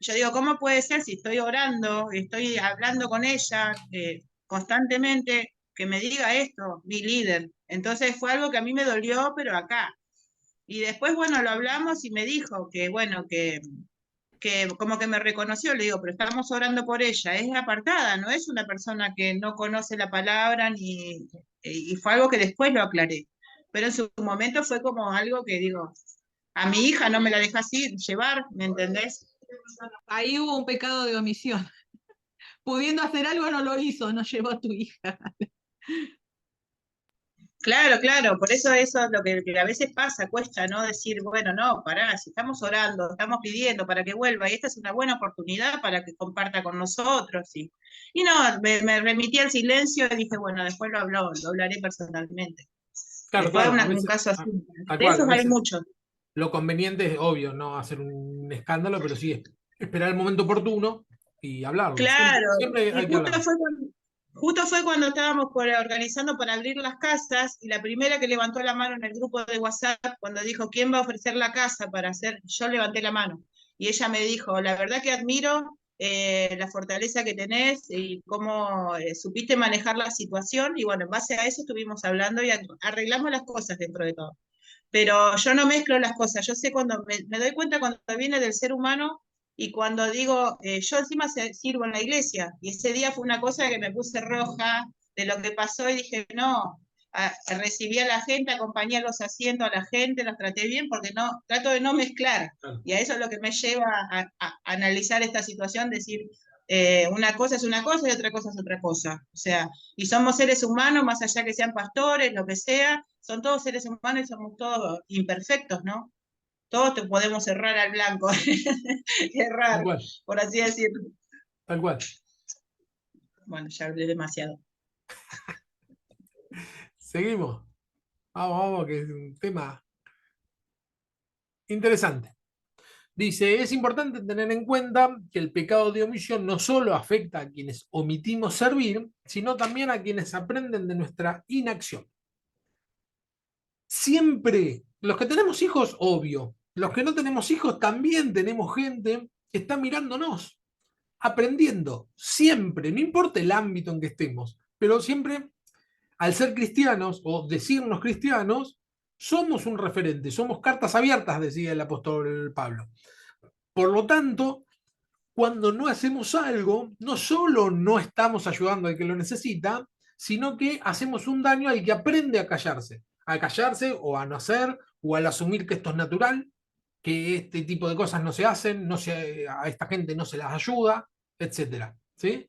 Yo digo, ¿cómo puede ser si estoy orando, estoy hablando con ella constantemente, que me diga esto, mi líder? Entonces fue algo que a mí me dolió, pero acá. Y después, bueno, lo hablamos y me dijo que, bueno, que como que me reconoció, le digo, pero estamos orando por ella, es apartada, no es una persona que no conoce la palabra, y fue algo que después lo aclaré. Pero en su momento fue como algo que digo, a mi hija no me la dejas ir, llevar, ¿me entendés? Ahí hubo un pecado de omisión. Pudiendo hacer algo no lo hizo, no llevó a tu hija. Claro, por eso es lo que a veces pasa, cuesta, ¿no? Decir, bueno, no, pará, si estamos orando, estamos pidiendo para que vuelva, y esta es una buena oportunidad para que comparta con nosotros, y no, me remití al silencio y dije, bueno, después lo hablaré personalmente. Claro, Fue claro, a un veces, caso así. tal De cual, a esos hay veces muchos. lo conveniente es obvio, no hacer un escándalo, pero sí esperar el momento oportuno y hablarlo. Siempre, Claro, siempre y hay que hablar. justo fue cuando estábamos organizando para abrir las casas, y la primera que levantó la mano en el grupo de WhatsApp, cuando dijo, ¿quién va a ofrecer la casa para hacer? Yo levanté la mano, y ella me dijo, la verdad que admiro la fortaleza que tenés y cómo supiste manejar la situación, y bueno, en base a eso estuvimos hablando y arreglamos las cosas dentro de todo. Pero yo no mezclo las cosas, yo sé cuando me doy cuenta cuando viene del ser humano y cuando digo, yo encima sirvo en la iglesia, y ese día fue una cosa que me puse roja de lo que pasó y dije, no, recibí a la gente, acompañé a los asientos a la gente, los traté bien porque no, trato de no mezclar, Claro. y a eso es lo que me lleva a analizar esta situación, decir, una cosa es una cosa y otra cosa es otra cosa, o sea, y somos seres humanos, más allá que sean pastores, lo que sea, son todos seres humanos y somos todos imperfectos, ¿no? Todos te podemos errar al blanco, Tal errar, cual, por así decirlo. tal cual. Bueno, ya hablé demasiado. Seguimos. Vamos, que es un tema interesante. Dice, es importante tener en cuenta que el pecado de omisión no solo afecta a quienes omitimos servir, sino también a quienes aprenden de nuestra inacción. Siempre, los que tenemos hijos, obvio, los que no tenemos hijos, también tenemos gente que está mirándonos, aprendiendo, siempre, no importa el ámbito en que estemos, pero siempre, al ser cristianos o decirnos cristianos, somos un referente, somos cartas abiertas, decía el apóstol Pablo. Por lo tanto, cuando no hacemos algo, no solo no estamos ayudando al que lo necesita, sino que hacemos un daño al que aprende a callarse o a no hacer, o al asumir que esto es natural, que este tipo de cosas no se hacen, a esta gente no se las ayuda, etcétera, ¿sí?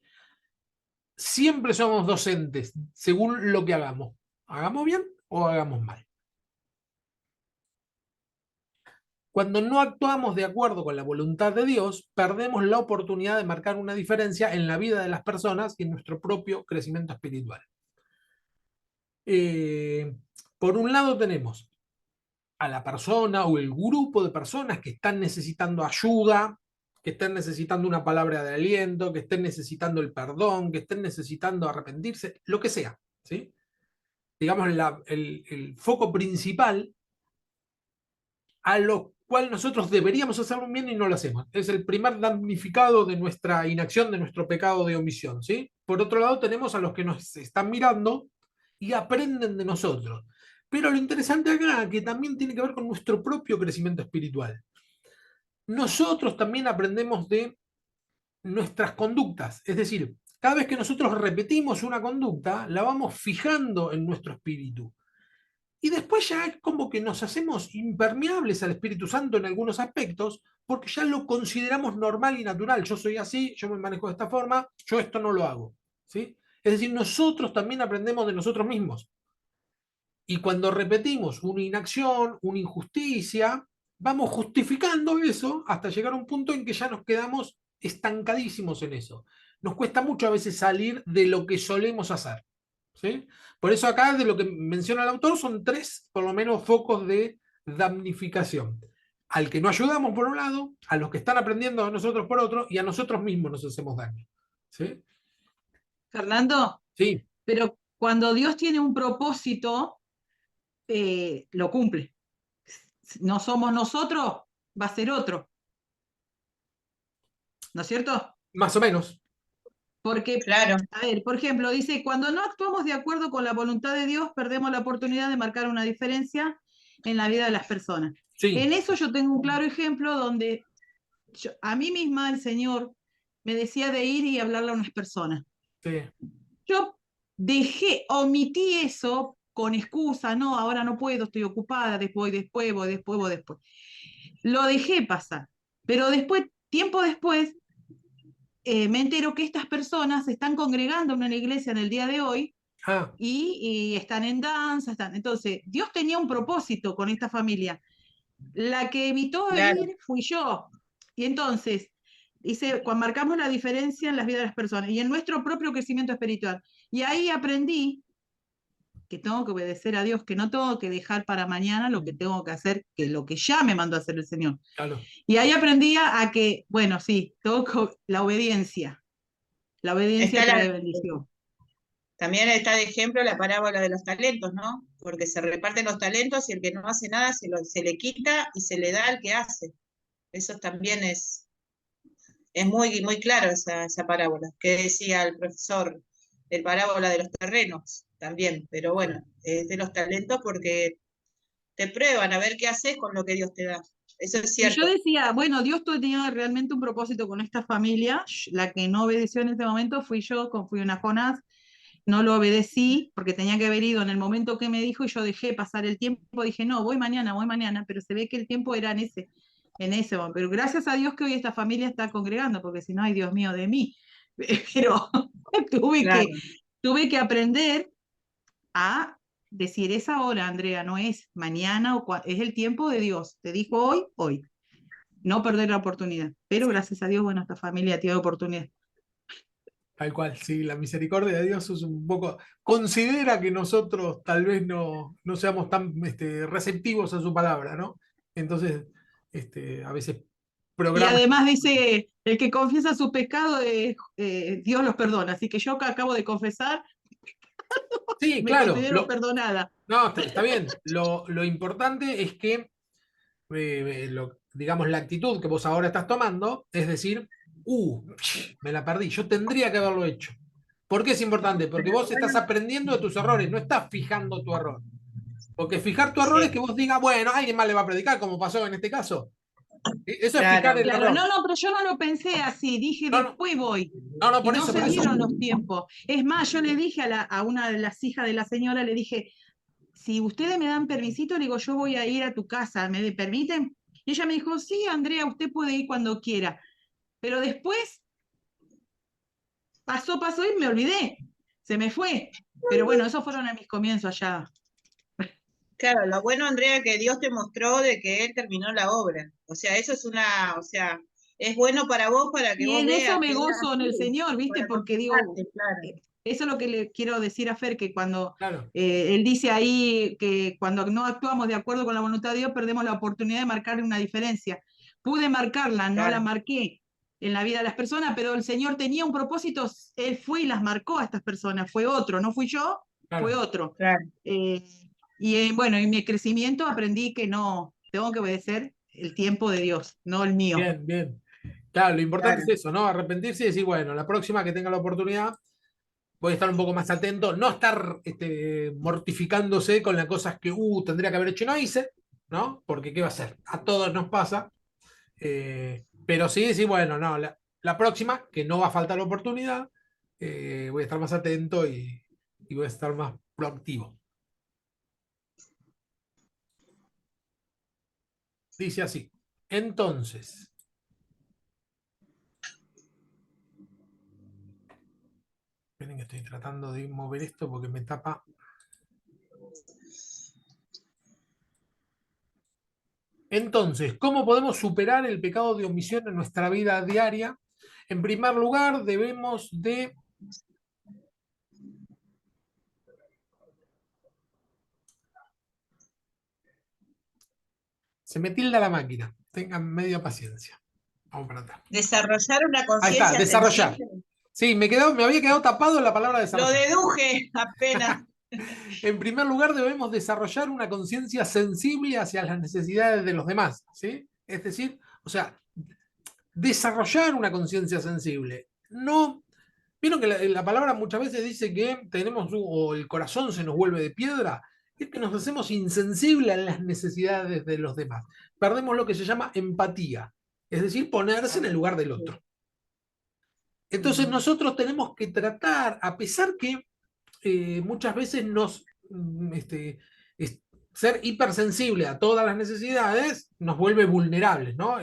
Siempre somos docentes según lo que hagamos. ¿Hagamos bien o hagamos mal? Cuando no actuamos de acuerdo con la voluntad de Dios, perdemos la oportunidad de marcar una diferencia en la vida de las personas y en nuestro propio crecimiento espiritual. Por un lado tenemos a la persona o el grupo de personas que están necesitando ayuda, que estén necesitando una palabra de aliento, que estén necesitando el perdón, que estén necesitando arrepentirse, lo que sea, ¿sí? Digamos, el foco principal a lo cual nosotros deberíamos hacer un bien y no lo hacemos. Es el primer damnificado de nuestra inacción, de nuestro pecado de omisión, ¿sí? Por otro lado, tenemos a los que nos están mirando y aprenden de nosotros. Pero lo interesante acá, que también tiene que ver con nuestro propio crecimiento espiritual. Nosotros también aprendemos de nuestras conductas, es decir, cada vez que nosotros repetimos una conducta, la vamos fijando en nuestro espíritu. Y después ya es como que nos hacemos impermeables al Espíritu Santo en algunos aspectos, porque ya lo consideramos normal y natural. Yo soy así, yo me manejo de esta forma, yo esto no lo hago, ¿sí? Es decir, nosotros también aprendemos de nosotros mismos. Y cuando repetimos una inacción, una injusticia, vamos justificando eso hasta llegar a un punto en que ya nos quedamos estancadísimos en eso. Nos cuesta mucho a veces salir de lo que solemos hacer, ¿sí? Por eso acá de lo que menciona el autor son 3, por lo menos, focos de damnificación. Al que no ayudamos por un lado, a los que están aprendiendo de nosotros por otro, y a nosotros mismos nos hacemos daño, ¿sí? Fernando, Sí, pero cuando Dios tiene un propósito, lo cumple. No somos nosotros, va a ser otro. ¿No es cierto? más o menos. Porque, Claro, a ver, por ejemplo, dice, cuando no actuamos de acuerdo con la voluntad de Dios, perdemos la oportunidad de marcar una diferencia en la vida de las personas. Sí, En eso yo tengo un claro ejemplo donde a mí misma el Señor me decía de ir y hablarle a unas personas. sí. Yo omití eso con excusa, no, ahora no puedo, estoy ocupada, después. Lo dejé pasar, pero después, tiempo después, me entero que estas personas se están congregando en una iglesia en el día de hoy Ah, y están en danza, entonces Dios tenía un propósito con esta familia. La que evitó claro. ir fui yo. Y entonces, dice, cuando marcamos la diferencia en las vidas de las personas y en nuestro propio crecimiento espiritual. Y ahí aprendí que tengo que obedecer a Dios, que no tengo que dejar para mañana lo que tengo que hacer, que lo que ya me mandó a hacer el Señor. claro. Y ahí aprendí a que, bueno, sí, la obediencia. La obediencia Está trae bendición. También está de ejemplo la parábola de los talentos, ¿no? Porque se reparten los talentos y el que no hace nada se le quita y se le da al que hace. Eso también es muy, muy claro esa parábola. Que decía el profesor, el parábola de los terrenos también. Pero bueno, es de los talentos porque te prueban a ver qué haces con lo que Dios te da. Eso es Y yo cierto. decía, bueno, Dios tenía realmente un propósito con esta familia. La que no obedeció en ese momento fui yo, fui una Jonás. No lo obedecí porque tenía que haber ido en el momento que me dijo y yo dejé pasar el tiempo. Dije, no, voy mañana, pero se ve que el tiempo era en ese momento. Pero gracias a Dios que hoy esta familia está congregando, porque si no, ay Dios mío de mí. Pero Claro. tuve que aprender a decir, es ahora, Andrea, no es mañana, es el tiempo de Dios. Te dijo hoy, hoy. No perder la oportunidad. Pero gracias a Dios, bueno, esta familia tiene oportunidad. Tal cual, sí, la misericordia de Dios es un poco, considera que nosotros tal vez no seamos tan receptivos a su palabra, ¿no? Entonces, a veces Y programa. además dice, el que confiesa su pecado, Dios los perdona. Así que yo que acabo de confesar, Sí, me claro, considero perdonada. no, está bien. Lo importante es que, digamos, la actitud que vos ahora estás tomando es decir, me la perdí, yo tendría que haberlo hecho. ¿Por qué es importante? Porque vos estás aprendiendo de tus errores, no estás fijando tu error. Porque fijar tu error es Sí, que vos digas, bueno, alguien más le va a predicar, como pasó en este caso. Eso es claro. fijar el Claro, error. no, pero yo no lo pensé así, dije No, no, después voy. no, Y por no eso, se por eso. dieron los tiempos. Es más, yo le dije a una de las hijas de la señora, le dije, si ustedes me dan permisito, le digo, yo voy a ir a tu casa, ¿me permiten? Y ella me dijo, sí, Andrea, usted puede ir cuando quiera. Pero después pasó y me olvidé, se me fue. Pero bueno, esos fueron mis comienzos allá. Claro, lo bueno, Andrea, que Dios te mostró de que Él terminó la obra. O sea, eso es o sea, es bueno para vos, para que Y vos en eso veas me que es gozo en el así, Señor, ¿viste? para Porque digo, confirmarte, claro. eso es lo que le quiero decir a Fer, que cuando Claro, él dice ahí que cuando no actuamos de acuerdo con la voluntad de Dios, perdemos la oportunidad de marcar una diferencia. Pude marcarla, no la Claro. marqué en la vida de las personas, pero el Señor tenía un propósito, Él fue y las marcó a estas personas, fue otro, no fui yo, fue claro. otro. Claro. Bueno, en mi crecimiento aprendí que no, tengo que obedecer el tiempo de Dios, no el mío. Bien, bien. Claro, lo importante Claro. es eso, ¿no? Arrepentirse y decir, bueno, la próxima que tenga la oportunidad voy a estar un poco más atento, no estar mortificándose con las cosas que tendría que haber hecho y no hice, ¿no? Porque ¿qué va a hacer? A todos nos pasa. Pero sí decir, bueno, no, la próxima, que no va a faltar la oportunidad, voy a estar más atento y voy a estar más proactivo. Dice así. Entonces, esperen que estoy tratando de mover esto porque me tapa. Entonces, ¿cómo podemos superar el pecado de omisión en nuestra vida diaria? En primer lugar, debemos de... Se me tilda la máquina. Tengan media paciencia. Vamos para atrás. Desarrollar una Ahí está, conciencia desarrollar. sensible. Sí, me había quedado tapado en la palabra Lo desarrollar. deduje apenas. En primer lugar, debemos desarrollar una conciencia sensible hacia las necesidades de los demás, ¿sí? Es decir, o sea, desarrollar una conciencia sensible. No, vieron que la palabra muchas veces dice que tenemos, o el corazón se nos vuelve de piedra, es que nos hacemos insensibles a las necesidades de los demás. Perdemos lo que se llama empatía, es decir, ponerse en el lugar del otro. Entonces nosotros tenemos que tratar, a pesar que muchas veces ser hipersensible a todas las necesidades nos vuelve vulnerables, ¿no?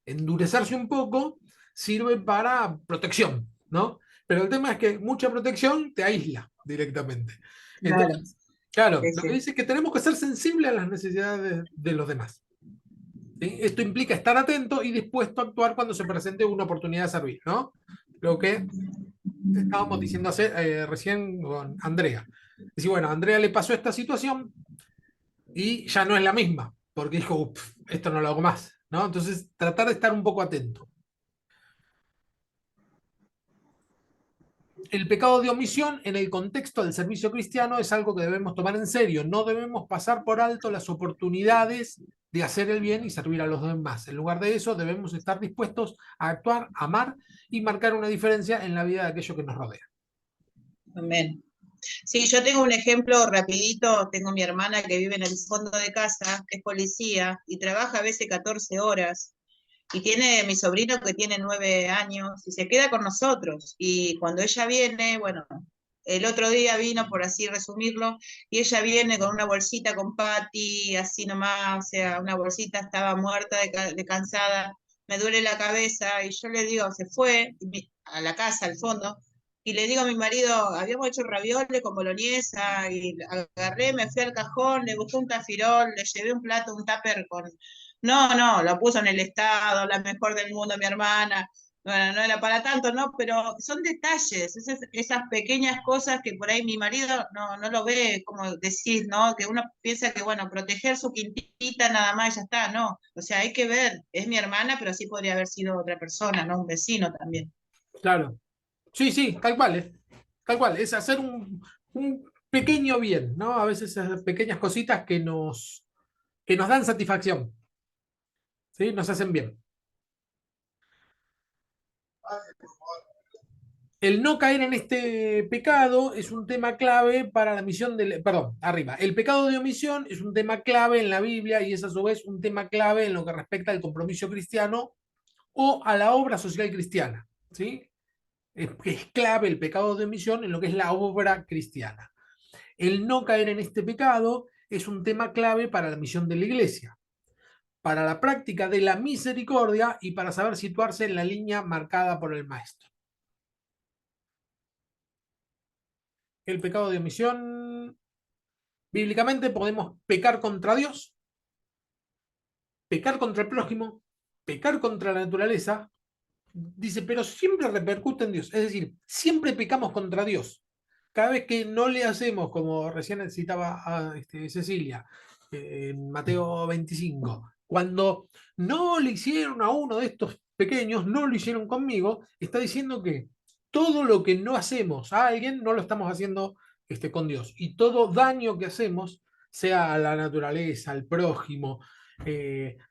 Endurecerse un poco sirve para protección, ¿no? Pero el tema es que mucha protección te aísla directamente. Claro. Entonces, claro, Sí, lo que sí. dice es que tenemos que ser sensibles a las necesidades de los demás. ¿Sí? Esto implica estar atento y dispuesto a actuar cuando se presente una oportunidad de servir, ¿no? Lo que estábamos diciendo recién con Andrea. Es decir, bueno, a Andrea le pasó esta situación y ya no es la misma, porque dijo, esto no lo hago más, ¿no? Entonces, tratar de estar un poco atento. El pecado de omisión en el contexto del servicio cristiano es algo que debemos tomar en serio. No debemos pasar por alto las oportunidades de hacer el bien y servir a los demás. En lugar de eso, debemos estar dispuestos a actuar, amar y marcar una diferencia en la vida de aquello que nos rodea. Amén. Sí, yo tengo un ejemplo rapidito. Tengo mi hermana que vive en el fondo de casa, que es policía, y trabaja a veces 14 horas. Y tiene mi sobrino que tiene 9 años y se queda con nosotros. Y cuando ella viene, bueno, el otro día vino, por así resumirlo, y ella viene con una bolsita con Patty, así nomás, o sea, una bolsita, estaba muerta de cansada, me duele la cabeza, y yo le digo, se fue a la casa, al fondo, y le digo a mi marido, habíamos hecho ravioles con boloñesa, y agarré, me fui al cajón, le busqué un tafirol, le llevé un plato, un tupper con... No, lo puso en el estado, la mejor del mundo, mi hermana. Bueno, no era para tanto, ¿no? Pero son detalles, esas pequeñas cosas que por ahí mi marido no lo ve, como decir, ¿no? Que uno piensa que, bueno, proteger su quintita nada más y ya está, ¿no? O sea, hay que ver, es mi hermana, pero sí podría haber sido otra persona, ¿no? Un vecino también. Claro. Sí, sí, tal cual, ¿eh? Tal cual. Es hacer un pequeño bien, ¿no? A veces esas pequeñas cositas que nos dan satisfacción, ¿sí? Nos hacen bien. El no caer en este pecado es un tema clave para la misión del... Perdón, arriba. El pecado de omisión es un tema clave en la Biblia y es a su vez un tema clave en lo que respecta al compromiso cristiano o a la obra social cristiana, ¿sí? Es clave el pecado de omisión en lo que es la obra cristiana. El no caer en este pecado es un tema clave para la misión de la Iglesia, para la práctica de la misericordia y para saber situarse en la línea marcada por el Maestro. El pecado de omisión, bíblicamente podemos pecar contra Dios, pecar contra el prójimo, pecar contra la naturaleza. Dice, pero siempre repercute en Dios. Es decir, siempre pecamos contra Dios. Cada vez que no le hacemos, como recién citaba a Cecilia, en Mateo 25, cuando no le hicieron a uno de estos pequeños, no lo hicieron conmigo, está diciendo que todo lo que no hacemos a alguien, no lo estamos haciendo con Dios. Y todo daño que hacemos, sea a la naturaleza, al prójimo,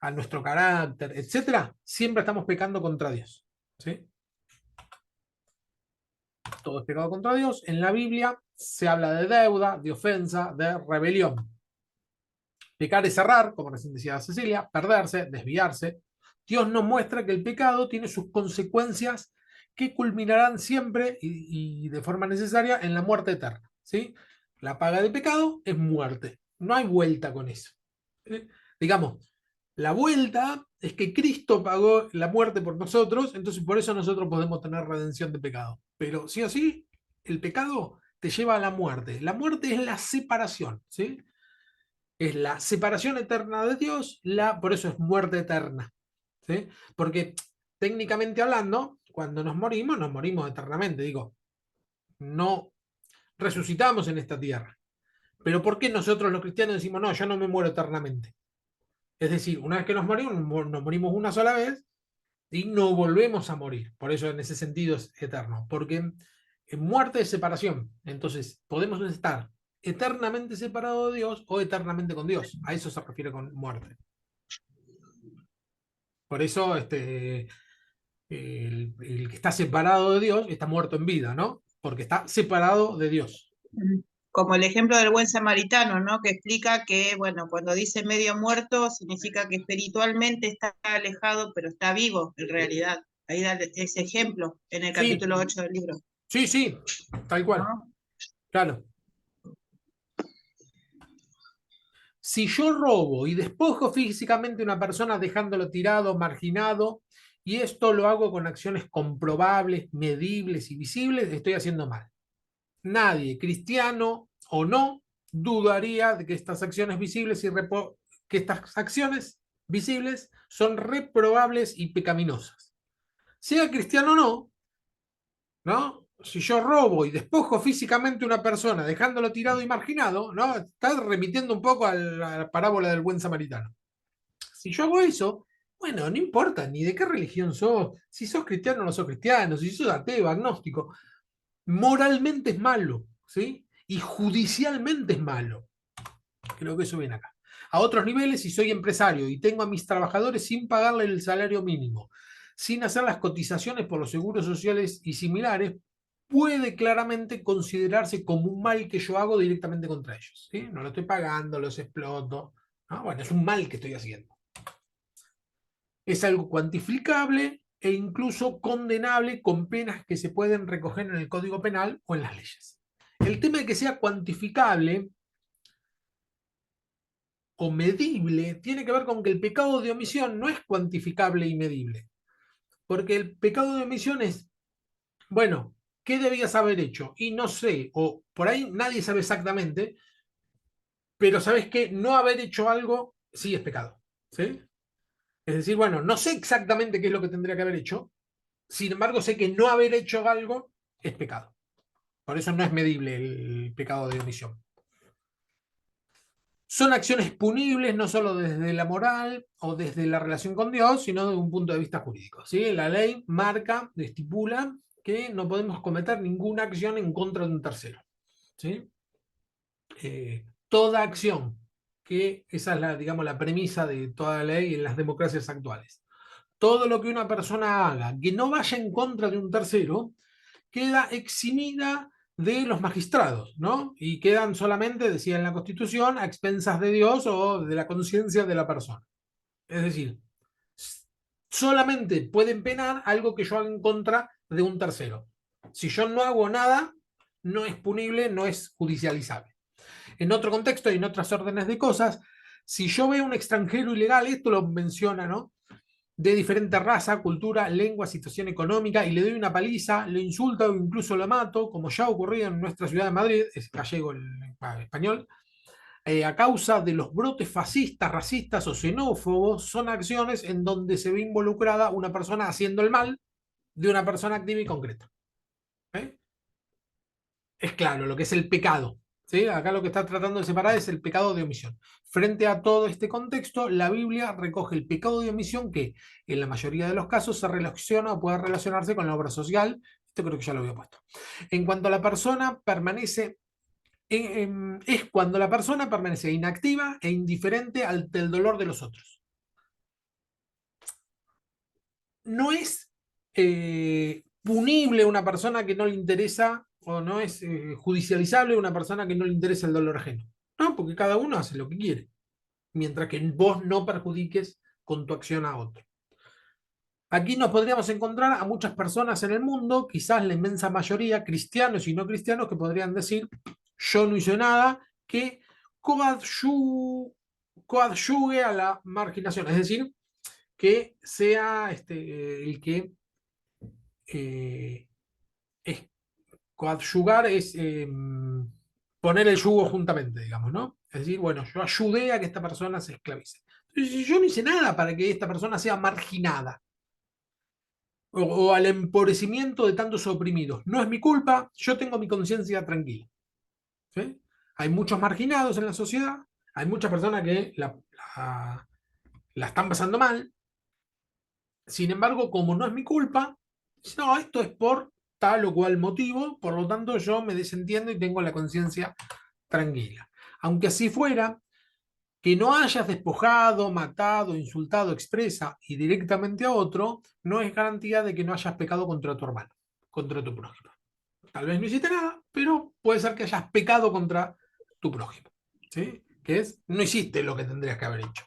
a nuestro carácter, etcétera, siempre estamos pecando contra Dios. ¿Sí? Todo es pecado contra Dios. En la Biblia se habla de deuda, de ofensa, de rebelión. Pecar es errar, como recién decía Cecilia, perderse, desviarse. Dios nos muestra que el pecado tiene sus consecuencias que culminarán siempre y de forma necesaria en la muerte eterna. ¿Sí? La paga del pecado es muerte. No hay vuelta con eso. ¿Sí? Digamos, la vuelta es que Cristo pagó la muerte por nosotros, entonces por eso nosotros podemos tener redención de pecado. Pero sí o sí, el pecado te lleva a la muerte. La muerte es la separación, ¿sí? Es la separación eterna de Dios, por eso es muerte eterna, ¿sí? Porque técnicamente hablando, cuando nos morimos eternamente. Digo, no resucitamos en esta tierra. Pero ¿por qué nosotros los cristianos decimos, no, yo no me muero eternamente? Es decir, una vez que nos morimos una sola vez y no volvemos a morir. Por eso en ese sentido es eterno. Porque en muerte es separación. Entonces podemos estar eternamente separados de Dios o eternamente con Dios. A eso se refiere con muerte. Por eso el que está separado de Dios está muerto en vida, ¿no? Porque está separado de Dios. Como el ejemplo del buen samaritano, ¿no? Que explica que, bueno, cuando dice medio muerto, significa que espiritualmente está alejado, pero está vivo en realidad. Ahí da ese ejemplo en el capítulo 8 del libro. Sí, sí, tal cual. ¿No? Claro. Si yo robo y despojo físicamente a una persona dejándolo tirado, marginado, y esto lo hago con acciones comprobables, medibles y visibles, estoy haciendo mal. Nadie, cristiano o no, dudaría de que estas acciones visibles son reprobables y pecaminosas. Sea cristiano o no, si yo robo y despojo físicamente a una persona dejándolo tirado y marginado, ¿no? Está remitiendo un poco a la parábola del buen samaritano. Si yo hago eso, bueno, no importa ni de qué religión sos, si sos cristiano o no sos cristiano, si sos ateo, agnóstico, moralmente es malo, ¿sí? Y judicialmente es malo. Creo que eso viene acá. A otros niveles, si soy empresario y tengo a mis trabajadores sin pagarle el salario mínimo, sin hacer las cotizaciones por los seguros sociales y similares, puede claramente considerarse como un mal que yo hago directamente contra ellos. ¿Sí? No lo estoy pagando, los exploto. ¿No? Bueno, es un mal que estoy haciendo. Es algo cuantificable e incluso condenable con penas que se pueden recoger en el Código Penal o en las leyes. El tema de que sea cuantificable o medible tiene que ver con que el pecado de omisión no es cuantificable y medible. Porque el pecado de omisión es, bueno, ¿qué debías haber hecho? Y no sé, o por ahí nadie sabe exactamente, pero sabes que no haber hecho algo sí es pecado. ¿Sí? Es decir, bueno, no sé exactamente qué es lo que tendría que haber hecho, sin embargo sé que no haber hecho algo es pecado. Por eso no es medible el pecado de omisión. Son acciones punibles no solo desde la moral o desde la relación con Dios, sino desde un punto de vista jurídico. ¿Sí? La ley marca, estipula que no podemos cometer ninguna acción en contra de un tercero. ¿Sí? Toda acción, que esa es digamos, la premisa de toda la ley en las democracias actuales. Todo lo que una persona haga que no vaya en contra de un tercero, queda eximida de los magistrados, ¿no? Y quedan solamente, decía en la Constitución, a expensas de Dios o de la conciencia de la persona. Es decir, solamente pueden penar algo que yo haga en contra de un tercero. Si yo no hago nada, no es punible, no es judicializable. En otro contexto y en otras órdenes de cosas, si yo veo un extranjero ilegal, esto lo menciona, ¿no? De diferente raza, cultura, lengua, situación económica, y le doy una paliza, lo insulto o incluso lo mato, como ya ha ocurrido en nuestra ciudad de Madrid, es gallego el español, a causa de los brotes fascistas, racistas o xenófobos, son acciones en donde se ve involucrada una persona haciendo el mal de una persona activa y concreta. ¿Eh? Es claro lo que es el pecado. ¿Sí? Acá lo que está tratando de separar es el pecado de omisión. Frente a todo este contexto, la Biblia recoge el pecado de omisión que en la mayoría de los casos se relaciona o puede relacionarse con la obra social. Esto creo que ya lo había puesto. En cuanto a la persona permanece, es cuando la persona permanece inactiva e indiferente ante el dolor de los otros. No es punible una persona que no le interesa, o no es judicializable una persona que no le interesa el dolor ajeno. No, porque cada uno hace lo que quiere, mientras que vos no perjudiques con tu acción a otro. Aquí nos podríamos encontrar a muchas personas en el mundo, quizás la inmensa mayoría, cristianos y no cristianos, que podrían decir, yo no hice nada, que coadyugue a la marginación, es decir, que sea el que es coadyugar, es poner el yugo juntamente, digamos, ¿no? Es decir, bueno, yo ayudé a que esta persona se esclavice. Entonces, yo no hice nada para que esta persona sea marginada o al empobrecimiento de tantos oprimidos. No es mi culpa, yo tengo mi conciencia tranquila. ¿Sí? Hay muchos marginados en la sociedad, hay muchas personas que la están pasando mal. Sin embargo, como no es mi culpa, no, esto es por tal o cual motivo, por lo tanto yo me desentiendo y tengo la conciencia tranquila. Aunque así fuera, que no hayas despojado, matado, insultado expresa y directamente a otro, no es garantía de que no hayas pecado contra tu hermano, contra tu prójimo. Tal vez no hiciste nada, pero puede ser que hayas pecado contra tu prójimo. ¿Sí? Que es, no hiciste lo que tendrías que haber hecho.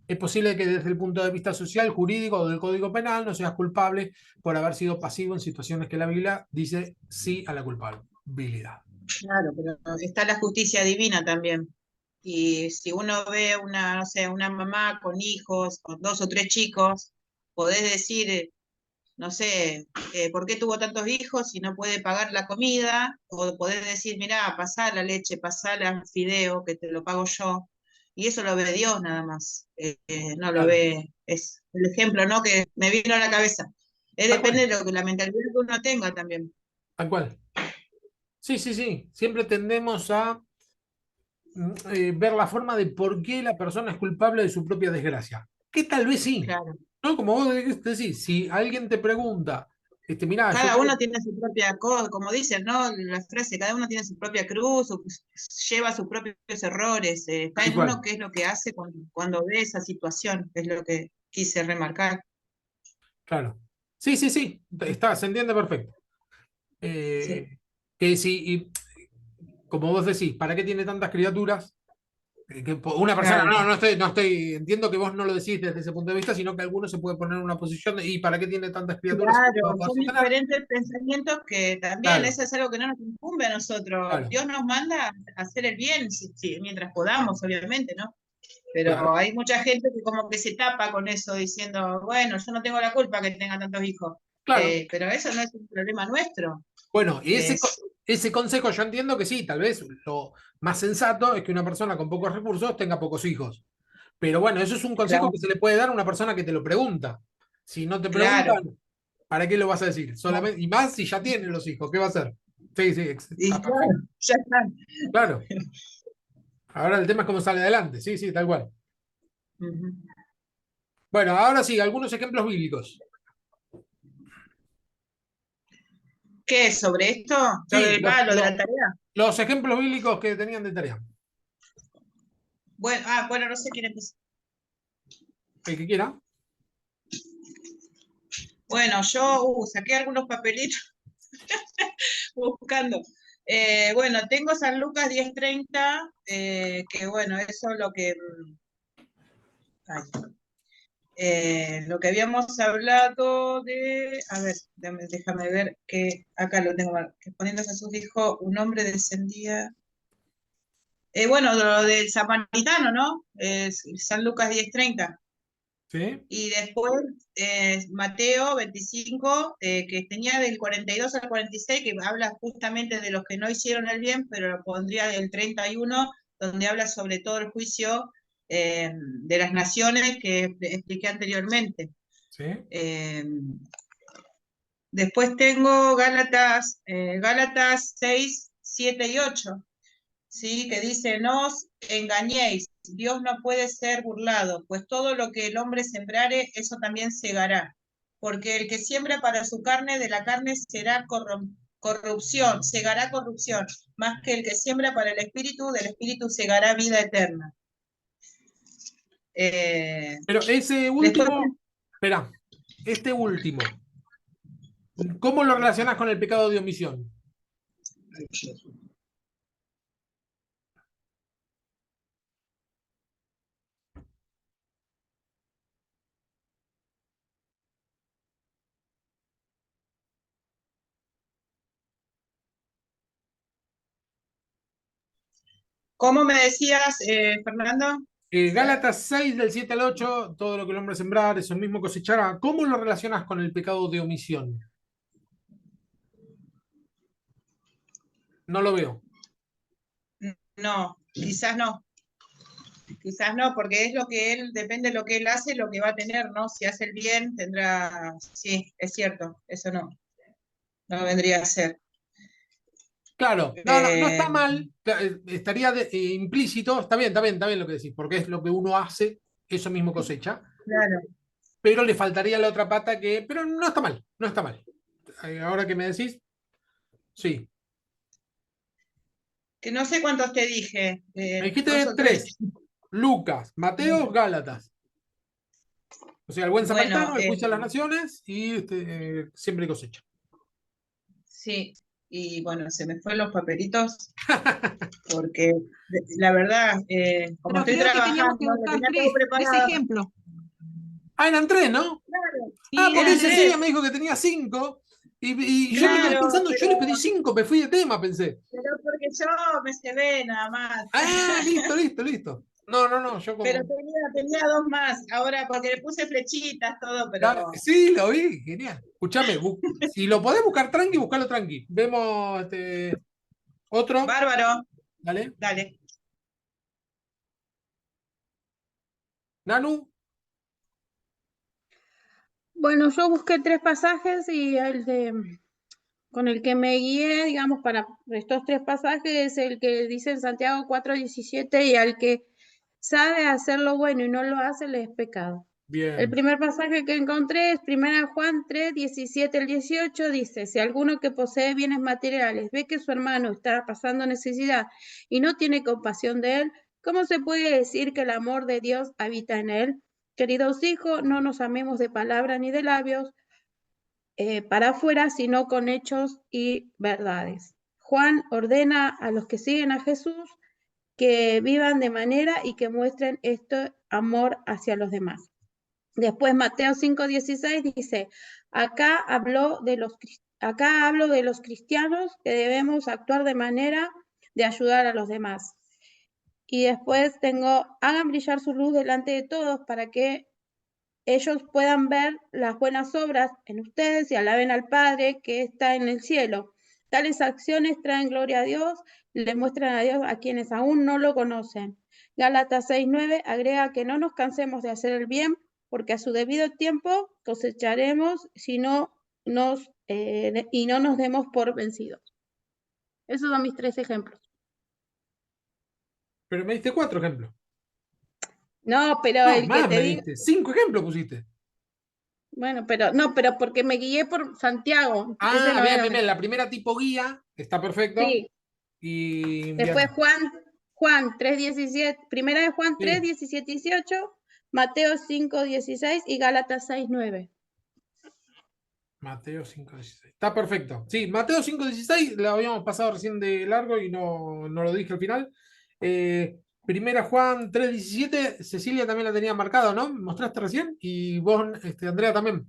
Es posible que desde el punto de vista social, jurídico o del Código Penal no seas culpable por haber sido pasivo en situaciones que la Biblia dice sí a la culpabilidad. Claro, pero está la justicia divina también. Y si uno ve una, no sé, una mamá con hijos, con 2 o 3 chicos, podés decir, no sé, ¿por qué tuvo tantos hijos y no puede pagar la comida? O podés decir, mirá, pasá la leche, pasá el fideo, que te lo pago yo. Y eso lo ve Dios nada más. No lo Claro. ve, es el ejemplo, ¿no? Que me vino a la cabeza. Tal cual. Depende de lo que la mentalidad que uno tenga también. Tal cual. Sí, sí, sí. Siempre tendemos a ver la forma de por qué la persona es culpable de su propia desgracia. Que tal vez sí. Claro. ¿No? Como vos decís, si alguien te pregunta, mirá, yo Cada uno tiene su propia cosa, como dicen, ¿no? La frase, cada uno tiene su propia cruz, lleva sus propios errores. Está tal en uno cual. qué es lo que hace cuando ve esa situación, es lo que quise remarcar. Claro. Sí, sí, sí. Está, se entiende perfecto. Sí. Que sí, y como vos decís, ¿para qué tiene tantas criaturas? Que una persona, Claro, entiendo que vos no lo decís desde ese punto de vista, sino que alguno se puede poner en una posición de, ¿y para qué tiene tantas criaturas si no claro, lo puede son sostener? diferentes pensamientos que también, Claro, eso es algo que no nos incumbe a nosotros. claro, Dios nos manda a hacer el bien, mientras podamos, obviamente, ¿no? claro, Pero hay mucha gente que como que se tapa con eso, diciendo, bueno, yo no tengo la culpa que tenga tantos hijos. claro. Pero eso no es un problema nuestro. Bueno, y Es, ese consejo yo entiendo que sí, tal vez lo más sensato es que una persona con pocos recursos tenga pocos hijos. Pero bueno, eso es un consejo claro, que se le puede dar a una persona que te lo pregunta. Si no te preguntan, claro. ¿para qué lo vas a decir? Solamente, y más si ya tiene los hijos, ¿qué va a hacer? Sí, sí, Y está claro, perfecto. ya está. Claro. Ahora el tema es cómo sale adelante. Sí, sí, tal cual. Ujú. Bueno, ahora sí, algunos ejemplos bíblicos. ¿Qué es sobre esto? Sí, ¿Sobre lo de la tarea? los ejemplos bíblicos que tenían de tarea. Bueno, no sé quién empezó. El que quiera. Bueno, yo saqué algunos papelitos buscando. Bueno, tengo San Lucas 10:30, que bueno, eso es lo que, ay, lo que habíamos hablado a ver, déjame ver que acá lo tengo, que poniendo Jesús dijo, un hombre descendía. Bueno, lo del samaritano, ¿no? Es San Lucas 10:30. ¿Sí? Y después Mateo 25, que tenía del 42 al 46, que habla justamente de los que no hicieron el bien, pero lo pondría del 31, donde habla sobre todo el juicio de las naciones que expliqué anteriormente. ¿Sí? Después tengo Gálatas 6, 7 y 8. ¿Sí? Que dice, no os engañéis, Dios no puede ser burlado, pues todo lo que el hombre sembrare, eso también segará. Porque el que siembra para su carne, de la carne será corrupción, segará corrupción, más que el que siembra para el espíritu, del espíritu segará vida eterna. Pero ese Después, último, espera, este último, ¿cómo lo relacionas con el pecado de omisión? ¿cómo me decías, Fernando? Gálatas 6 del 7 al 8, todo lo que el hombre sembrar, eso mismo cosechará. ¿Cómo lo relacionas con el pecado de omisión? No lo veo. No, quizás no. Quizás no, porque es lo que él, depende de lo que él hace, lo que va a tener, ¿no? Si hace el bien, tendrá, sí, es cierto, eso no vendría a ser. Claro, no está Eh, mal, estaría implícito, está bien lo que decís, porque es lo que uno hace, eso mismo cosecha, claro, pero le faltaría la otra pata que, pero no está mal, no está mal. Ahora que me decís, sí. que no sé cuántos te dije, Me dos dijiste o tres. tres: Lucas, Mateo, Gálatas. O sea, el buen Bueno, samaritano, el juicio a las naciones y siempre cosecha. sí, y bueno, se me fueron los papelitos, porque la verdad, como Pero estoy creo que teníamos trabajando, que lo buscar tenía todo tres preparado. ejemplos. Ah, eran tres, ¿no? Claro, Ah, Sí, porque eran eran dice sí, tres. tres, me dijo que tenía cinco. Y yo me quedé claro, pensando, yo les pedí cinco, me fui de tema, pensé. pero porque yo me cebé nada más. Ah, listo, listo, listo. No, yo Pero como. tenía dos más, ahora porque le puse flechitas, todo, Claro, pero sí, lo vi, genial. Escúchame, si lo podés buscar tranqui, buscalo tranqui. Vemos otro, bárbaro, dale. dale. Nanu, Bueno, yo busqué tres pasajes y con el que me guié, digamos, para estos tres pasajes es el que dice en Santiago 4:17 y al que sabe hacer lo bueno y no lo hace, le es pecado. El bien. primer pasaje que encontré es 1 Juan 3:17 al 18, dice, si alguno que posee bienes materiales ve que su hermano está pasando necesidad y no tiene compasión de él, ¿cómo se puede decir que el amor de Dios habita en él? Queridos hijos, no nos amemos de palabra ni de labios, para afuera, sino con hechos y verdades. Juan ordena a los que siguen a Jesús que vivan de manera y que muestren este amor hacia los demás. Después Mateo 5:16 dice, acá hablo de los cristianos que debemos actuar de manera de ayudar a los demás. Y después hagan brillar su luz delante de todos para que ellos puedan ver las buenas obras en ustedes y alaben al Padre que está en el cielo. Tales acciones traen gloria a Dios, le muestran a Dios a quienes aún no lo conocen. Gálatas 6:9 agrega que no nos cansemos de hacer el bien, porque a su debido tiempo cosecharemos y no nos demos por vencidos. Esos son mis tres ejemplos. Pero me diste cuatro ejemplos. No, pero No, el que más te me digo, diste. Cinco ejemplos pusiste. bueno, pero porque me guié por Santiago, ese Ah, no bien, era. bien, bien. La primera tipo guía está perfecto. Sí, Y después bien. Juan 3:17, primera de Juan Sí. 3:17 y 18, Mateo 5:16 y Gálatas 6:9. Mateo 5:16. Está perfecto. Sí, Mateo 5:16 lo habíamos pasado recién de largo y no lo dije al final. Primera Juan 3:17, Cecilia también la tenía marcado, ¿no? Mostraste recién. Y vos, Andrea, también.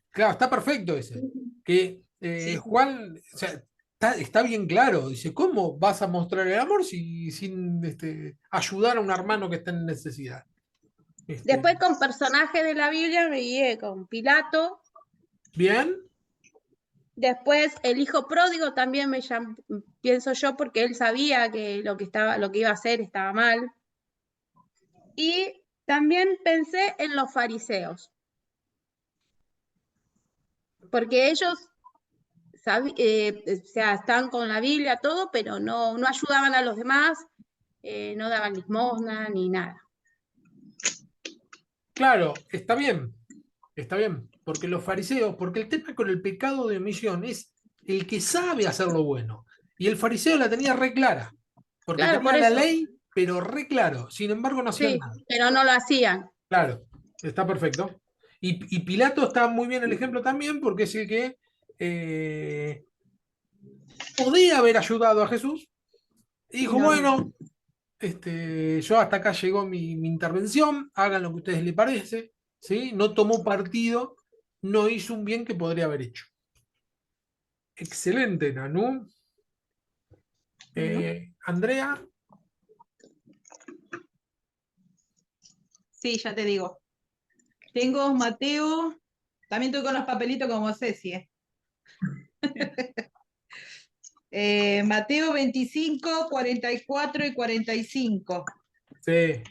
Claro, está perfecto ese. Que Sí, Juan, o sea, está bien claro. Dice, ¿cómo vas a mostrar el amor sin ayudar a un hermano que está en necesidad? Después con personajes de la Biblia me guié con Pilato. Bien. Después el hijo pródigo también pienso yo, porque él sabía que lo que iba a hacer estaba mal. Y también pensé en los fariseos, porque ellos o sea, estaban con la Biblia, todo, pero no ayudaban a los demás, no daban limosna ni nada. Claro, está bien. Está bien. Porque los fariseos, porque el tema con el pecado de omisión es el que sabe hacer lo bueno. Y el fariseo la tenía re clara. Porque Claro, tenía por la eso. ley, pero re claro. Sin embargo, no hacían Sí, nada. pero no lo hacían. Claro, está perfecto. Y Pilato está muy bien el ejemplo también, porque es el que podía haber ayudado a Jesús. Y dijo, No, no. bueno, yo hasta acá llegó mi intervención, hagan lo que a ustedes les parece, ¿sí? No tomó partido, no hizo un bien que podría haber hecho. Excelente, Nanú. Andrea, Sí, ya te digo. Tengo Mateo, también estoy con los papelitos como Ceci. Mateo 25, 44 y 45. sí,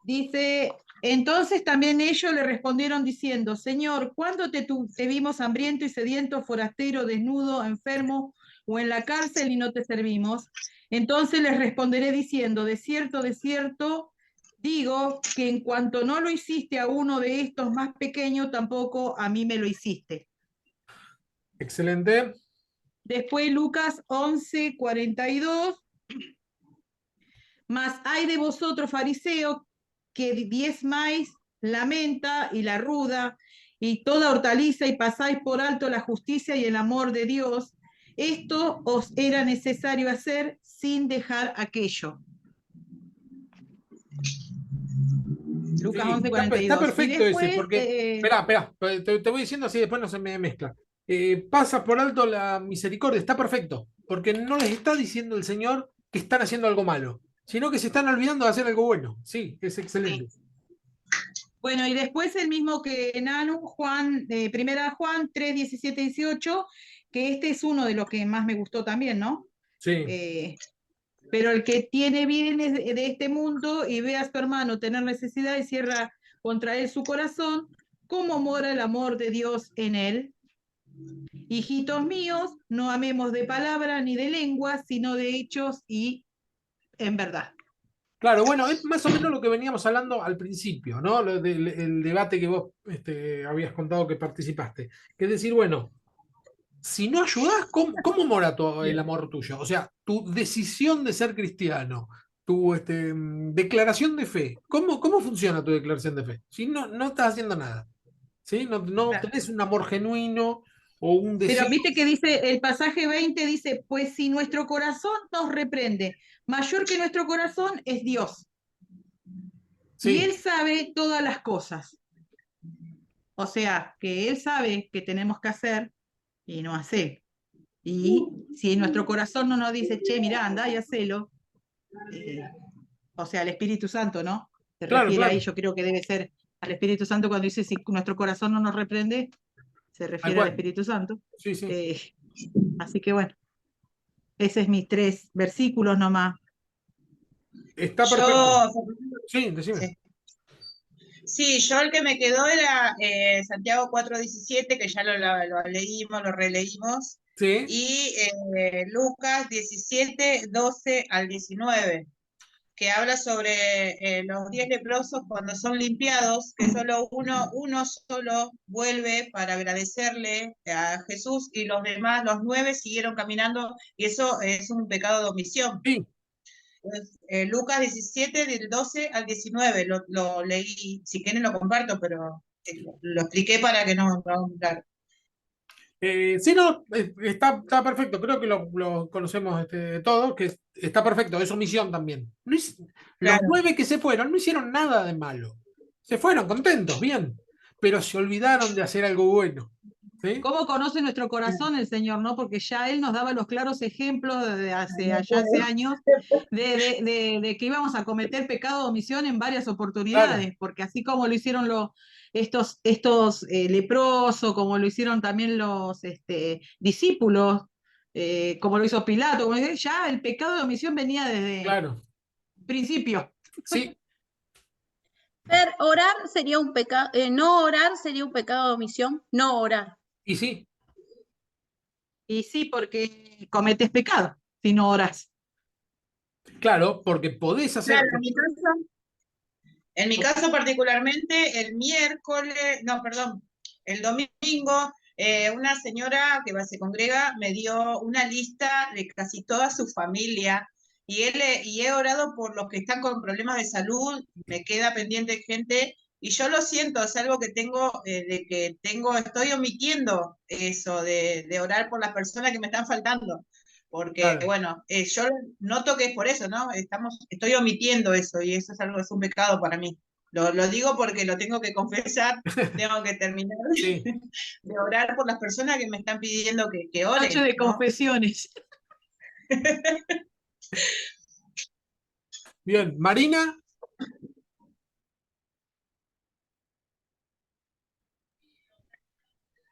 Dice, entonces también ellos le respondieron diciendo, Señor, ¿cuándo te vimos hambriento y sediento, forastero, desnudo, enfermo o en la cárcel y no te servimos? Entonces les responderé diciendo, de cierto, digo que en cuanto no lo hiciste a uno de estos más pequeños, tampoco a mí me lo hiciste. excelente. Después Lucas 11, 42. Mas hay de vosotros, fariseos, que diezmáis la menta y la ruda y toda hortaliza y pasáis por alto la justicia y el amor de Dios. Esto os era necesario hacer sin dejar aquello. Lucas Sí, 11, está 42. Y perfecto ese, después, porque, espera, te voy diciendo así, después no se me mezcla. Pasa por alto la misericordia, está perfecto, porque no les está diciendo el Señor que están haciendo algo malo, sino que se están olvidando de hacer algo bueno. Sí, es excelente. bueno, y después el mismo que Nanu, Juan, primera Juan 3, 17, 18, que este es uno de los que más me gustó también, ¿no? Sí, Pero el que tiene bienes de este mundo y ve a su hermano tener necesidad y cierra contra él su corazón, ¿cómo mora el amor de Dios en él? Hijitos míos, no amemos de palabra ni de lengua, sino de hechos y en verdad. claro, bueno, es más o menos lo que veníamos hablando al principio, ¿no? El debate que vos habías contado que participaste. Que es decir, bueno, si no ayudás, ¿cómo mora el amor tuyo? O sea, tu decisión de ser cristiano, tu declaración de fe, ¿cómo funciona tu declaración de fe? Si no estás haciendo nada, ¿sí? No tenés un amor genuino o un deseo. Pero viste que dice, el pasaje 20 dice, pues si nuestro corazón nos reprende, mayor que nuestro corazón es Dios. Y Sí, Él sabe todas las cosas. O sea, que Él sabe que tenemos que hacer y no hace. Y si nuestro corazón no nos dice, che, mirá, andá y hacelo, o sea, el Espíritu Santo, ¿no? Se claro, refiere ahí, claro, yo creo que debe ser al Espíritu Santo cuando dice, si nuestro corazón no nos reprende, se tal refiere al cual. Espíritu Santo. Sí, sí. Así que bueno, ese es mis 3 versículos nomás. Está perfecto. Yo, Sí, decime. sí. Sí, yo el que me quedó era Santiago 4:17, que ya lo leímos, lo releímos, Sí, y Lucas 17:12 al 19, que habla sobre los 10 leprosos cuando son limpiados, que solo uno solo vuelve para agradecerle a Jesús y los demás, los 9, siguieron caminando, y eso es un pecado de omisión. sí. Lucas 17, del 12 al 19, lo leí, si quieren lo comparto, pero lo expliqué para que no claro. Sí, no, está perfecto. Creo que lo conocemos todos, que está perfecto. Es omisión también. Los Claro. 9 que se fueron no hicieron nada de malo. Se fueron contentos, bien, pero se olvidaron de hacer algo bueno. ¿Sí? ¿Cómo conoce nuestro corazón el Señor, no? Porque ya Él nos daba los claros ejemplos de allá hace años de que íbamos a cometer pecado de omisión en varias oportunidades, porque así como lo hicieron estos leprosos, como lo hicieron también los discípulos, como lo hizo Pilato, ya el pecado de omisión venía desde Claro. principio. Sí, Orar sería un pecado, no orar sería un pecado de omisión, no orar. y sí, Y sí, porque cometes pecado si no oras. claro, porque podés hacer. Claro, en mi caso particularmente, el miércoles, no, perdón, el domingo, una señora que se congrega me dio una lista de casi toda su familia y he orado por los que están con problemas de salud, me queda pendiente gente y yo lo siento, es algo que tengo, estoy omitiendo eso de orar por las personas que me están faltando. Porque, Claro. bueno, yo noto que es por eso, ¿no? Estoy omitiendo eso y eso es un pecado para mí. Lo digo porque lo tengo que confesar, tengo que terminar Sí. de orar por las personas que me están pidiendo que ore, Noche de ¿no? confesiones. Bien, Marina.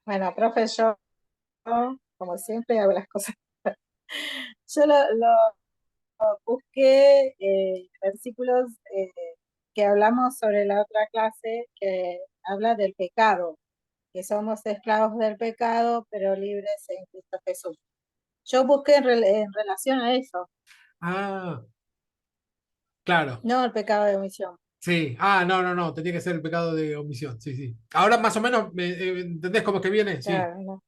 Bueno, profe, yo, como siempre, hago las cosas. Yo lo busqué versículos que hablamos sobre la otra clase, que habla del pecado, que somos esclavos del pecado, pero libres en Cristo Jesús. Yo busqué en relación a eso, Ah, claro. no el pecado de omisión. Sí. Ah, no, tenía que ser el pecado de omisión. Sí, sí. Ahora más o menos, ¿entendés cómo es que viene? Sí, Claro, no.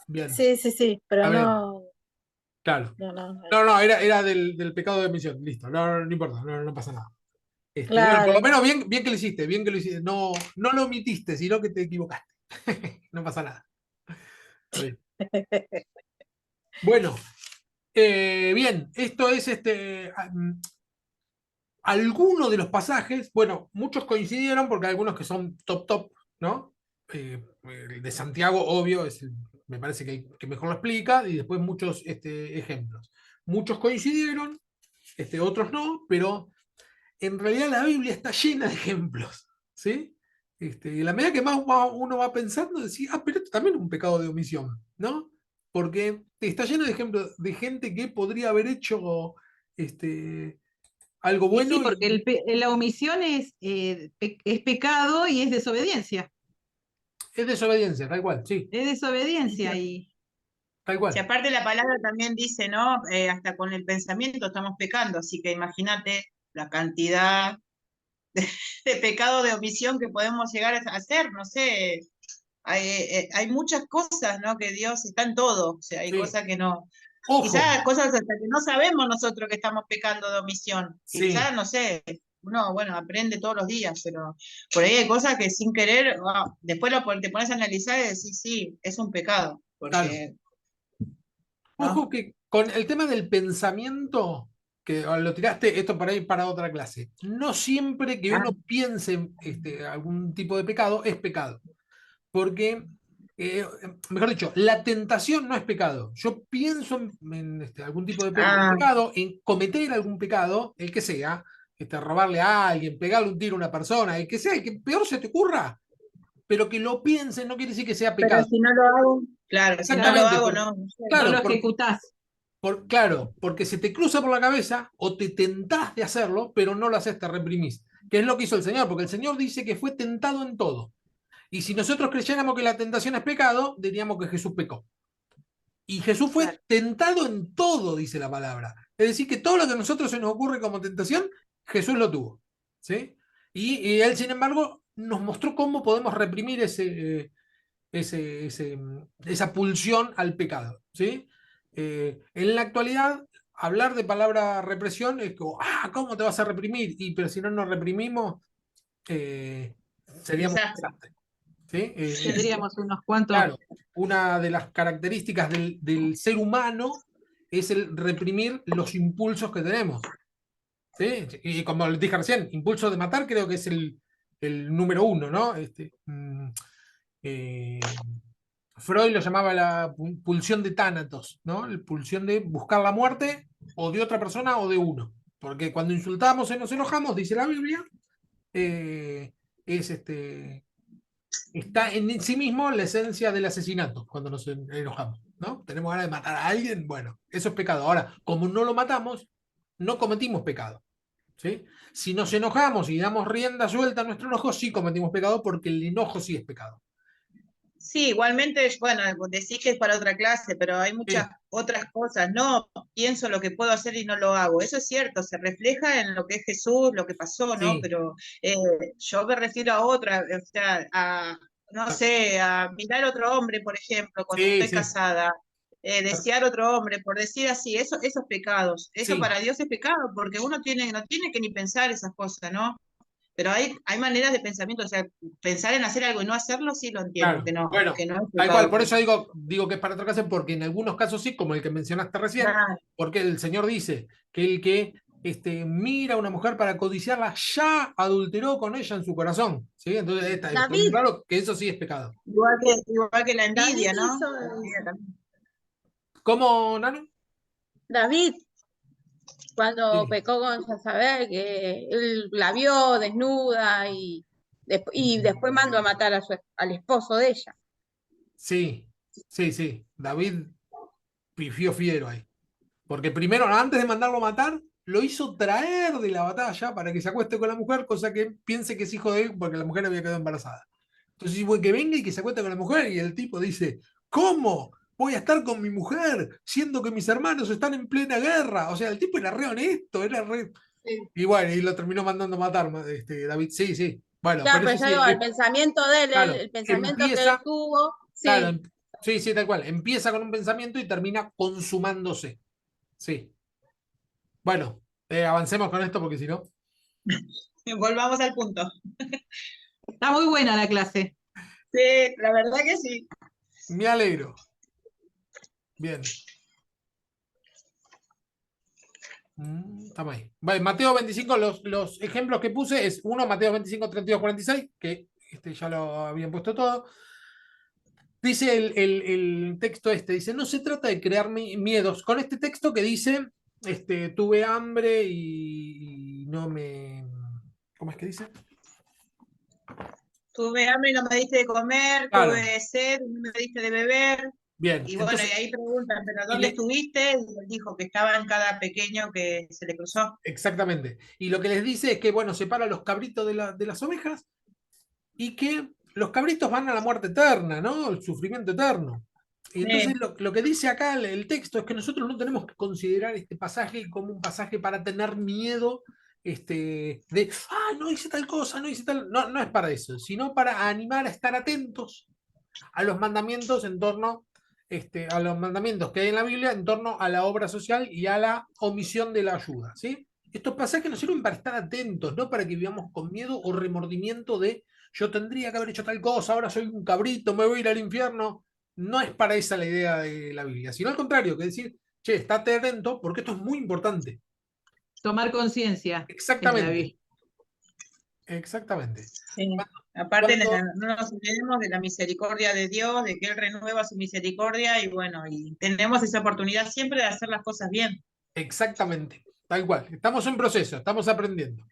bien. Sí, pero A ver, no, claro. no. No, era del pecado de omisión. Listo. No importa, no pasa nada. Bueno, por lo Claro, menos bien que lo hiciste, bien que lo hiciste. No lo omitiste, sino que te equivocaste. No pasa nada. Está bien. Bueno, bien, esto es algunos de los pasajes, bueno, muchos coincidieron porque hay algunos que son top, ¿no? El de Santiago, obvio, me parece que mejor lo explica, y después muchos ejemplos. Muchos coincidieron, otros no, pero en realidad la Biblia está llena de ejemplos, ¿sí? Y en la medida que más uno va pensando, decir, pero esto también es un pecado de omisión, ¿no? Porque está lleno de ejemplos de gente que podría haber hecho algo Y sí, bueno porque y la omisión es pecado y es desobediencia. es desobediencia, tal cual, sí, Es desobediencia Sí. y tal Si cual. aparte la palabra también dice, ¿no? Hasta con el pensamiento estamos pecando, así que imagínate la cantidad de pecado de omisión que podemos llegar a hacer, no sé, hay muchas cosas, ¿no? Que Dios está en todo, o sea, hay Sí. cosas que no, Ojo, quizás cosas hasta que no sabemos nosotros que estamos pecando de omisión, sí, quizás, no sé, uno, bueno, aprende todos los días, pero por ahí hay cosas que sin querer, después te pones a analizar y decís, sí, es un pecado, claro. porque, Ojo ¿no? que con el tema del pensamiento, que lo tiraste, esto por ahí para otra clase, no siempre que Ah, uno piense algún tipo de pecado es pecado. Porque, mejor dicho, la tentación no es pecado. Yo pienso en algún tipo de ah, pecado, en cometer algún pecado, el que sea, robarle a alguien, pegarle un tiro a una persona, el que sea, el que peor se te ocurra, pero que lo piensen no quiere decir que sea pero pecado. si no lo hago, claro, si no lo Exactamente, hago, no, no sé. no lo claro, ejecutás. claro, porque se te cruza por la cabeza o te tentás de hacerlo, pero no lo haces, te reprimís. Que es lo que hizo el Señor, porque el Señor dice que fue tentado en todo. Y si nosotros creyéramos que la tentación es pecado, diríamos que Jesús pecó. Y Jesús fue Claro. tentado en todo, dice la palabra. Es decir, que todo lo que a nosotros se nos ocurre como tentación, Jesús lo tuvo. ¿Sí? Y él, sin embargo, nos mostró cómo podemos reprimir esa pulsión al pecado. ¿Sí? En la actualidad, hablar de palabra represión es como, ¿cómo te vas a reprimir? Pero si no nos reprimimos, seríamos un Desastre. desastre. ¿Sí? Tendríamos unos cuantos. Claro, una de las características del ser humano es el reprimir los impulsos que tenemos. ¿Sí? Y como les dije recién, impulso de matar creo que es el número uno, ¿no? Freud lo llamaba la pulsión de Tánatos, ¿no? La pulsión de buscar la muerte o de otra persona o de uno. Porque cuando insultamos y nos enojamos, dice la Biblia, es está en sí mismo la esencia del asesinato cuando nos enojamos, ¿no? Tenemos ganas de matar a alguien, bueno, eso es pecado. Ahora, como no lo matamos, no cometimos pecado, ¿sí? Si nos enojamos y damos rienda suelta a nuestro enojo, sí cometimos pecado porque el enojo sí es pecado. Sí, igualmente, bueno, decís que es para otra clase, pero hay muchas Sí, otras cosas. No pienso lo que puedo hacer y no lo hago. Eso es cierto, se refleja en lo que es Jesús, lo que pasó, ¿no? sí. Pero yo me refiero a otra, o sea, no sé, a mirar a otro hombre, por ejemplo, cuando Sí, estoy sí, casada, desear otro hombre, por decir así, esos pecados. Eso sí, para Dios es pecado, porque uno no tiene que ni pensar esas cosas, ¿no? Pero hay maneras de pensamiento, o sea, pensar en hacer algo y no hacerlo, sí lo entiendo, claro. Bueno, que no es tal cual, pecado. por eso digo que es para otra clase, porque en algunos casos sí, como el que mencionaste recién, Claro, porque el Señor dice que el que mira a una mujer para codiciarla ya adulteró con ella en su corazón, ¿sí? Entonces está muy David, claro que eso sí es pecado. igual que la David envidia, ¿no? hizo La envidia eso. también. ¿Cómo, Nano? David, cuando Sí, pecó con Jezabel, que él la vio desnuda y después mandó a matar al esposo de ella. sí, sí, sí. David pifió fiero ahí. Porque primero, antes de mandarlo a matar, lo hizo traer de la batalla para que se acueste con la mujer, cosa que piense que es hijo de él porque la mujer había quedado embarazada. Entonces, bueno, que venga y que se acueste con la mujer, y el tipo dice, ¿cómo? Voy a estar con mi mujer, siendo que mis hermanos están en plena guerra. O sea, el tipo era re honesto, era re... Sí. Y bueno, y lo terminó mandando a matar, David. Sí, sí. Bueno, Claro, pero pero eso yo sí, digo, el pensamiento de él, claro, el pensamiento que él empieza, tuvo, claro, sí. sí, sí, tal cual. Empieza con un pensamiento y termina consumándose. Sí. Bueno, avancemos con esto porque si no, Volvamos al punto. Está muy buena la clase. Sí, la verdad que sí. me alegro. Bien. Estamos ahí. Vale, Mateo 25, los ejemplos que puse es uno, Mateo 25, 32, 46, que ya lo habían puesto todo. Dice el texto dice, no se trata de crear miedos. Con este texto que dice, tuve hambre y no me... ¿Cómo es que dice? Tuve hambre y no me diste de comer, Claro, tuve sed y no me diste de beber. bien. Y bueno, y Entonces, ahí preguntan, ¿pero y dónde le- estuviste? Y él dijo que estaba en cada pequeño que se le cruzó. exactamente. Y lo que les dice es que, bueno, separa los cabritos de las ovejas y que los cabritos van a la muerte eterna, ¿no? El sufrimiento eterno. Y entonces lo que dice acá el texto es que nosotros no tenemos que considerar este pasaje como un pasaje para tener miedo de, no hice tal cosa, no hice tal... No, no es para eso, sino para animar a estar atentos a los mandamientos en torno, a los mandamientos que hay en la Biblia en torno a la obra social y a la omisión de la ayuda, ¿sí? Estos pasajes nos sirven para estar atentos, no para que vivamos con miedo o remordimiento de yo tendría que haber hecho tal cosa, ahora soy un cabrito, me voy a ir al infierno. No es para esa la idea de la Biblia, sino al contrario, que decir, che, estate atento porque esto es muy importante. Tomar conciencia es la Exactamente, vida. exactamente. Sí. Aparte, Cuando, no nos olvidemos de la misericordia de Dios, de que Él renueva su misericordia y bueno, y tenemos esa oportunidad siempre de hacer las cosas bien. exactamente, tal cual. Estamos en proceso, estamos aprendiendo.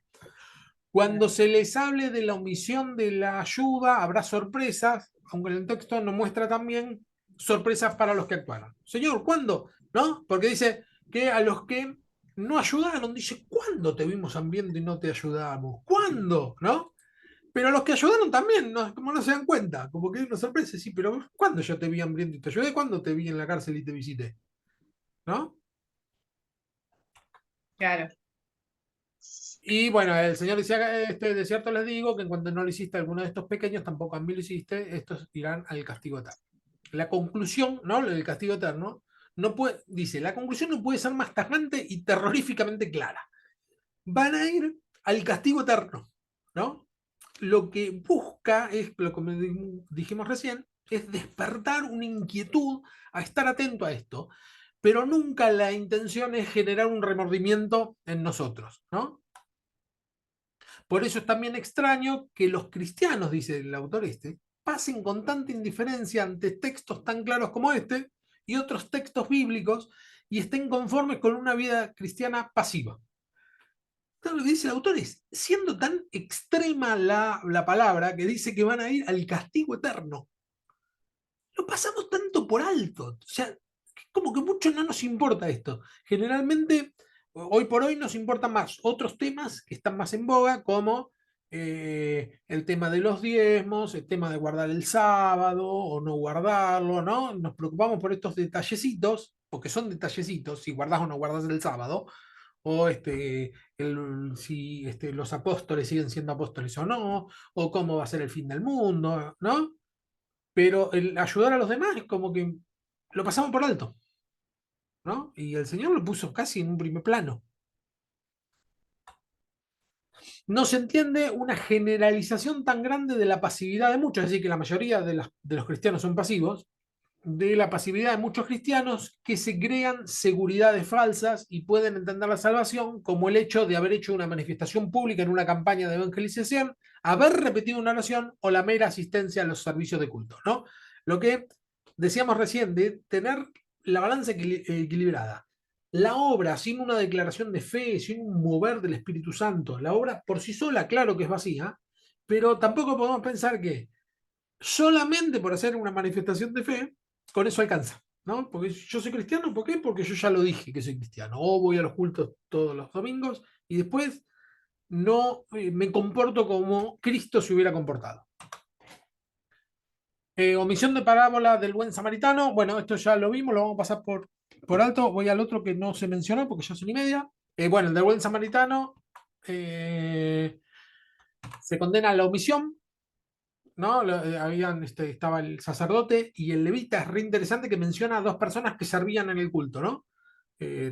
Cuando se les hable de la omisión de la ayuda, habrá sorpresas, aunque el texto nos muestra también sorpresas para los que actuaron. Señor, ¿cuándo? ¿No? Porque dice que a los que no ayudaron, dice, ¿cuándo te vimos hambriento y no te ayudamos? ¿Cuándo? ¿No? Pero a los que ayudaron también, ¿no? Como no se dan cuenta, como que hay una sorpresa, sí, pero ¿cuándo yo te vi hambriento y te ayudé? ¿Cuándo te vi en la cárcel y te visité? ¿No? Claro. Y bueno, el Señor decía, de cierto les digo que en cuanto no lo hiciste a alguno de estos pequeños, tampoco a mí lo hiciste, estos irán al castigo eterno. La conclusión, ¿no? El castigo eterno, no puede, dice, la conclusión no puede ser más tajante y terroríficamente clara. Van a ir al castigo eterno, ¿no? Lo que busca es, lo que dijimos recién, es despertar una inquietud a estar atento a esto, pero nunca la intención es generar un remordimiento en nosotros, ¿no? Por eso es también extraño que los cristianos, dice el autor pasen con tanta indiferencia ante textos tan claros como este y otros textos bíblicos y estén conformes con una vida cristiana pasiva. Entonces, lo que dice el autor es, siendo tan extrema la palabra que dice que van a ir al castigo eterno, lo pasamos tanto por alto. O sea, como que mucho no nos importa esto. Generalmente, hoy por hoy nos importan más otros temas que están más en boga, como el tema de los diezmos, el tema de guardar el sábado o no guardarlo, ¿no? Nos preocupamos por estos detallecitos, porque son detallecitos, si guardás o no guardás el sábado, o si los apóstoles siguen siendo apóstoles o no, o cómo va a ser el fin del mundo, ¿no? Pero el ayudar a los demás es como que lo pasamos por alto, ¿no? Y el Señor lo puso casi en un primer plano. No se entiende una generalización tan grande de la pasividad de muchos, es decir, que la mayoría de los cristianos son pasivos, de la pasividad de muchos cristianos que se crean seguridades falsas y pueden entender la salvación como el hecho de haber hecho una manifestación pública en una campaña de evangelización, haber repetido una oración o la mera asistencia a los servicios de culto, ¿no? Lo que decíamos recién de tener la balanza equilibrada. La obra sin una declaración de fe, sin un mover del Espíritu Santo, la obra por sí sola, claro que es vacía, pero tampoco podemos pensar que solamente por hacer una manifestación de fe, con eso alcanza, ¿no? Porque yo soy cristiano, ¿por qué? Porque yo ya lo dije que soy cristiano, o voy a los cultos todos los domingos y después no me comporto como Cristo se hubiera comportado. Omisión de parábola del buen samaritano, bueno, esto ya lo vimos, lo vamos a pasar por alto, voy al otro que no se mencionó porque ya son y media. Bueno, el del buen samaritano se condena a la omisión, ¿no? Estaba el sacerdote y el levita. Es re interesante que menciona a dos personas que servían en el culto, ¿no?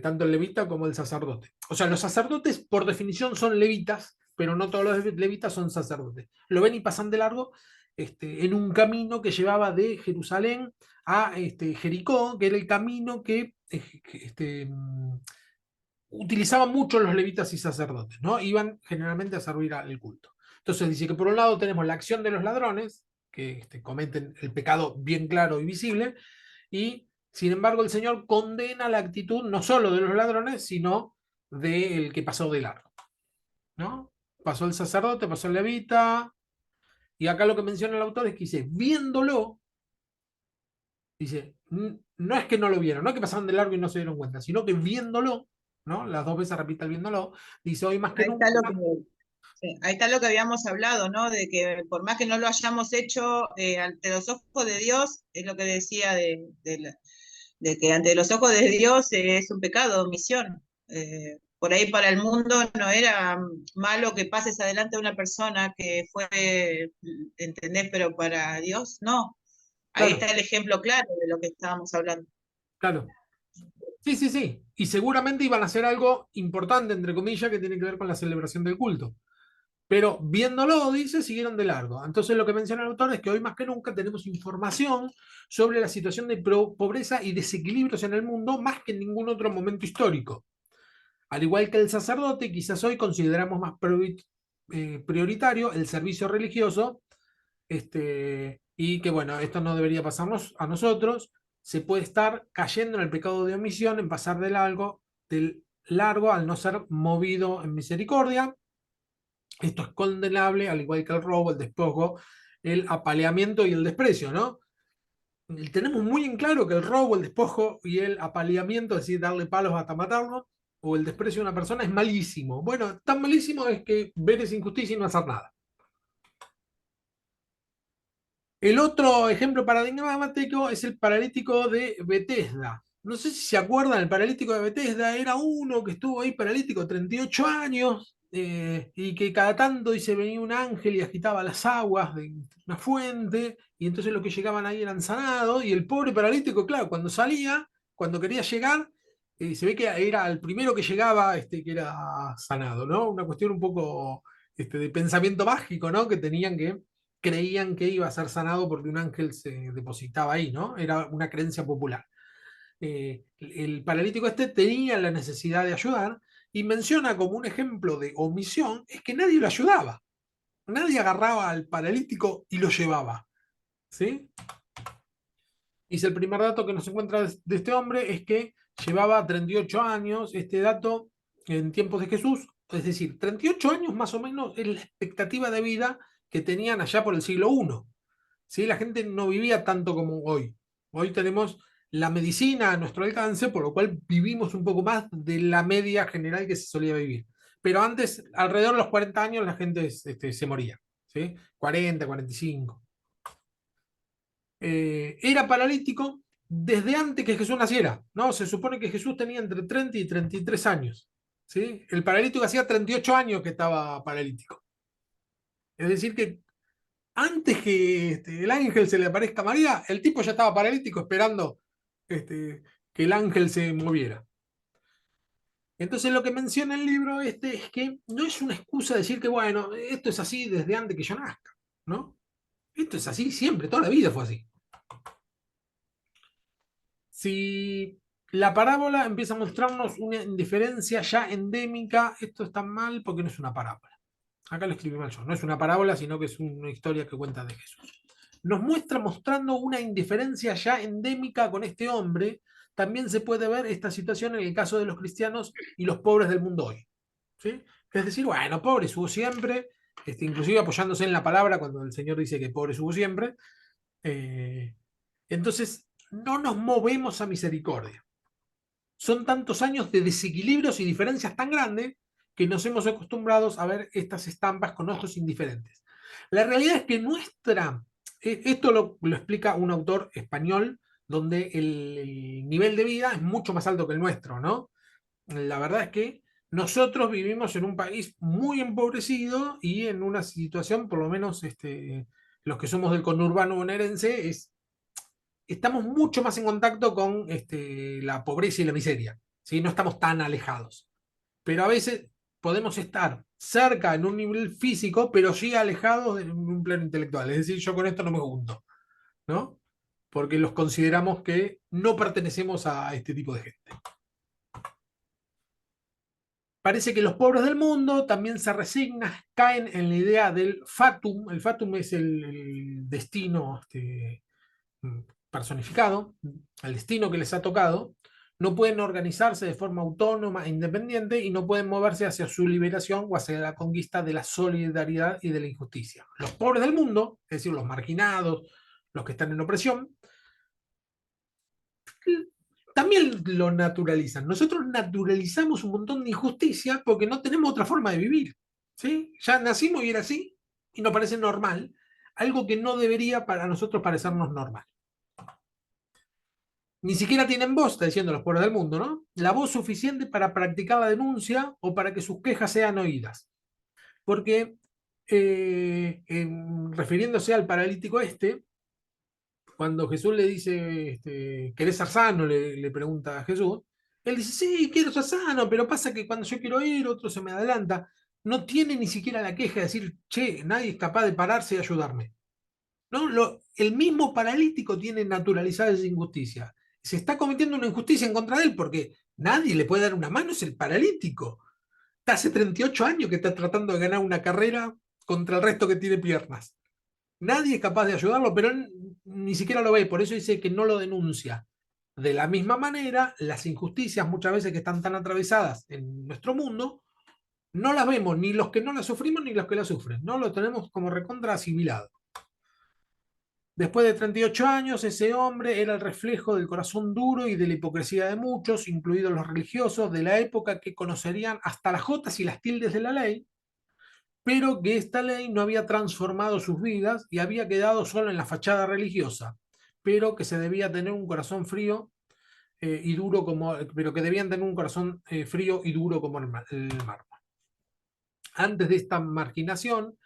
Tanto el levita como el sacerdote. O sea, los sacerdotes por definición son levitas, pero no todos los levitas son sacerdotes. Lo ven y pasan de largo en un camino que llevaba de Jerusalén a Jericó, que era el camino que utilizaban mucho los levitas y sacerdotes, ¿no? Iban generalmente a servir al culto. Entonces dice que por un lado tenemos la acción de los ladrones, que cometen el pecado bien claro y visible, y sin embargo el Señor condena la actitud no solo de los ladrones, sino del que pasó de largo, ¿no? Pasó el sacerdote, pasó el levita, y acá lo que menciona el autor es que dice, viéndolo, dice, no es que no lo vieron, no es que pasaron de largo y no se dieron cuenta, sino que viéndolo, ¿no? Las dos veces repite el viéndolo, dice, hoy más que Ahí nunca. está lo que, sí, ahí está lo que habíamos hablado, ¿no? De que por más que no lo hayamos hecho ante los ojos de Dios, es lo que decía de que ante los ojos de Dios es un pecado, omisión. Por ahí para el mundo no era malo que pases adelante a una persona que fue, ¿entendés? Pero para Dios, no. Ahí Claro. está el ejemplo claro de lo que estábamos hablando. Claro. Sí, sí, sí. Y seguramente iban a hacer algo importante, entre comillas, que tiene que ver con la celebración del culto. Pero viéndolo, dice, siguieron de largo. Entonces lo que menciona el autor es que hoy más que nunca tenemos información sobre la situación de pobreza y desequilibrios en el mundo más que en ningún otro momento histórico. Al igual que el sacerdote, quizás hoy consideramos más prioritario el servicio religioso, y que bueno, esto no debería pasarnos a nosotros. Se puede estar cayendo en el pecado de omisión, en pasar del largo al no ser movido en misericordia. Esto es condenable, al igual que el robo, el despojo, el apaleamiento y el desprecio, ¿no? Tenemos muy en claro que el robo, el despojo y el apaleamiento, es decir, darle palos hasta matarlo, o el desprecio de una persona es malísimo. Bueno, tan malísimo es que ver esa injusticia y no hacer nada. El otro ejemplo paradigmático es el paralítico de Betesda. No sé si se acuerdan, el paralítico de Betesda era uno que estuvo ahí paralítico 38 años y que cada tanto dice venía un ángel y agitaba las aguas de una fuente y entonces los que llegaban ahí eran sanados y el pobre paralítico, claro, cuando salía, cuando quería llegar, se ve que era el primero que llegaba que era sanado, ¿no? Una cuestión un poco de pensamiento mágico, ¿no? Que creían que iba a ser sanado porque un ángel se depositaba ahí, ¿no? Era una creencia popular. El paralítico tenía la necesidad de ayudar y menciona como un ejemplo de omisión es que nadie lo ayudaba. Nadie agarraba al paralítico y lo llevaba. ¿Sí? Dice el primer dato que nos encuentra de este hombre es que llevaba 38 años, este dato en tiempos de Jesús, es decir, 38 años más o menos es la expectativa de vida que tenían allá por el siglo I. ¿Sí? La gente no vivía tanto como hoy. Hoy tenemos la medicina a nuestro alcance, por lo cual vivimos un poco más de la media general que se solía vivir. Pero antes, alrededor de los 40 años, la gente se moría. ¿Sí? 40, 45. Era paralítico desde antes que Jesús naciera, ¿no? Se supone que Jesús tenía entre 30 y 33 años, ¿sí? El paralítico hacía 38 años que estaba paralítico. Es decir, que antes que el ángel se le aparezca a María, el tipo ya estaba paralítico esperando que el ángel se moviera. Entonces lo que menciona el libro es que no es una excusa decir que, bueno, esto es así desde antes que yo nazca, ¿no? Esto es así siempre, toda la vida fue así. Si la parábola empieza a mostrarnos una indiferencia ya endémica, esto está mal porque no es una parábola. Acá lo escribí mal yo, no es una parábola, sino que es una historia que cuenta de Jesús. Nos muestra mostrando una indiferencia ya endémica con este hombre. También se puede ver esta situación en el caso de los cristianos y los pobres del mundo hoy. ¿Sí? Es decir, bueno, pobres hubo siempre, inclusive apoyándose en la palabra cuando el Señor dice que pobres hubo siempre. Entonces, no nos movemos a misericordia. Son tantos años de desequilibrios y diferencias tan grandes que nos hemos acostumbrado a ver estas estampas con ojos indiferentes. La realidad es que esto lo explica un autor español, donde el nivel de vida es mucho más alto que el nuestro, ¿no? La verdad es que nosotros vivimos en un país muy empobrecido y en una situación, por lo menos los que somos del conurbano bonaerense, estamos mucho más en contacto con la pobreza y la miseria, ¿sí? No estamos tan alejados. Pero a veces podemos estar cerca en un nivel físico, pero sí alejados en un plano intelectual. Es decir, yo con esto no me junto, ¿no? Porque los consideramos que no pertenecemos a este tipo de gente. Parece que los pobres del mundo también se resignan, caen en la idea del fatum. El fatum es el destino personificado, el destino que les ha tocado. No pueden organizarse de forma autónoma e independiente y no pueden moverse hacia su liberación o hacia la conquista de la solidaridad y de la injusticia. Los pobres del mundo, es decir, los marginados, los que están en opresión, también lo naturalizan. Nosotros naturalizamos un montón de injusticia porque no tenemos otra forma de vivir. ¿Sí? Ya nacimos y era así y nos parece normal, algo que no debería para nosotros parecernos normal. Ni siquiera tienen voz, está diciendo los pueblos del mundo, ¿no? La voz suficiente para practicar la denuncia o para que sus quejas sean oídas. Porque, refiriéndose al paralítico cuando Jesús le dice, ¿querés ser sano? Le pregunta a Jesús. Él dice, sí, quiero ser sano, pero pasa que cuando yo quiero ir, otro se me adelanta. No tiene ni siquiera la queja de decir, che, nadie es capaz de pararse y ayudarme. ¿No? El mismo paralítico tiene naturalizada esa injusticia. Se está cometiendo una injusticia en contra de él porque nadie le puede dar una mano, es el paralítico. Está hace 38 años que está tratando de ganar una carrera contra el resto que tiene piernas. Nadie es capaz de ayudarlo, pero él ni siquiera lo ve, por eso dice que no lo denuncia. De la misma manera, las injusticias muchas veces que están tan atravesadas en nuestro mundo, no las vemos, ni los que no las sufrimos ni los que las sufren. No lo tenemos como recontra asimilado. Después de 38 años, ese hombre era el reflejo del corazón duro y de la hipocresía de muchos, incluidos los religiosos de la época, que conocerían hasta las jotas y las tildes de la ley, pero que esta ley no había transformado sus vidas y había quedado solo en la fachada religiosa, pero que se debía tener un corazón frío y duro pero que debían tener un corazón frío y duro como el mármol. Antes de esta marginación,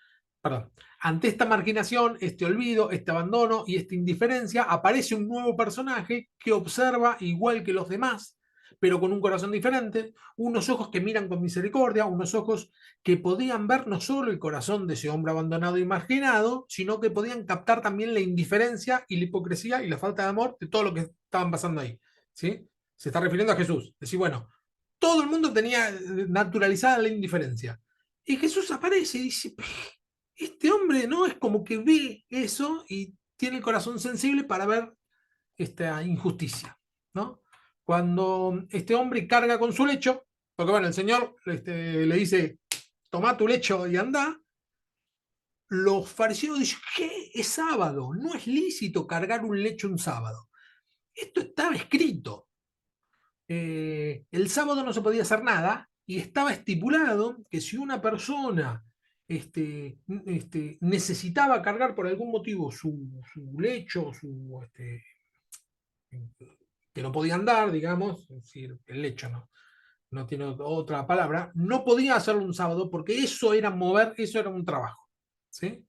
ante esta marginación, este olvido, este abandono y esta indiferencia, aparece un nuevo personaje que observa igual que los demás, pero con un corazón diferente, unos ojos que miran con misericordia, unos ojos que podían ver no solo el corazón de ese hombre abandonado y marginado, sino que podían captar también la indiferencia y la hipocresía y la falta de amor de todo lo que estaban pasando ahí. ¿Sí? Se está refiriendo a Jesús. Decir, bueno, todo el mundo tenía naturalizada la indiferencia. Y Jesús aparece y dice, este hombre, ¿no? Es como que ve eso y tiene el corazón sensible para ver esta injusticia, ¿no? Cuando este hombre carga con su lecho, porque bueno, el Señor le dice, toma tu lecho y anda, los fariseos dicen, ¿qué? Es sábado, no es lícito cargar un lecho un sábado. Esto estaba escrito. El sábado no se podía hacer nada y estaba estipulado que si una persona necesitaba cargar por algún motivo su lecho, que no podía andar, digamos, es decir, el lecho no tiene otra palabra, no podía hacerlo un sábado porque eso era mover, eso era un trabajo. ¿Sí?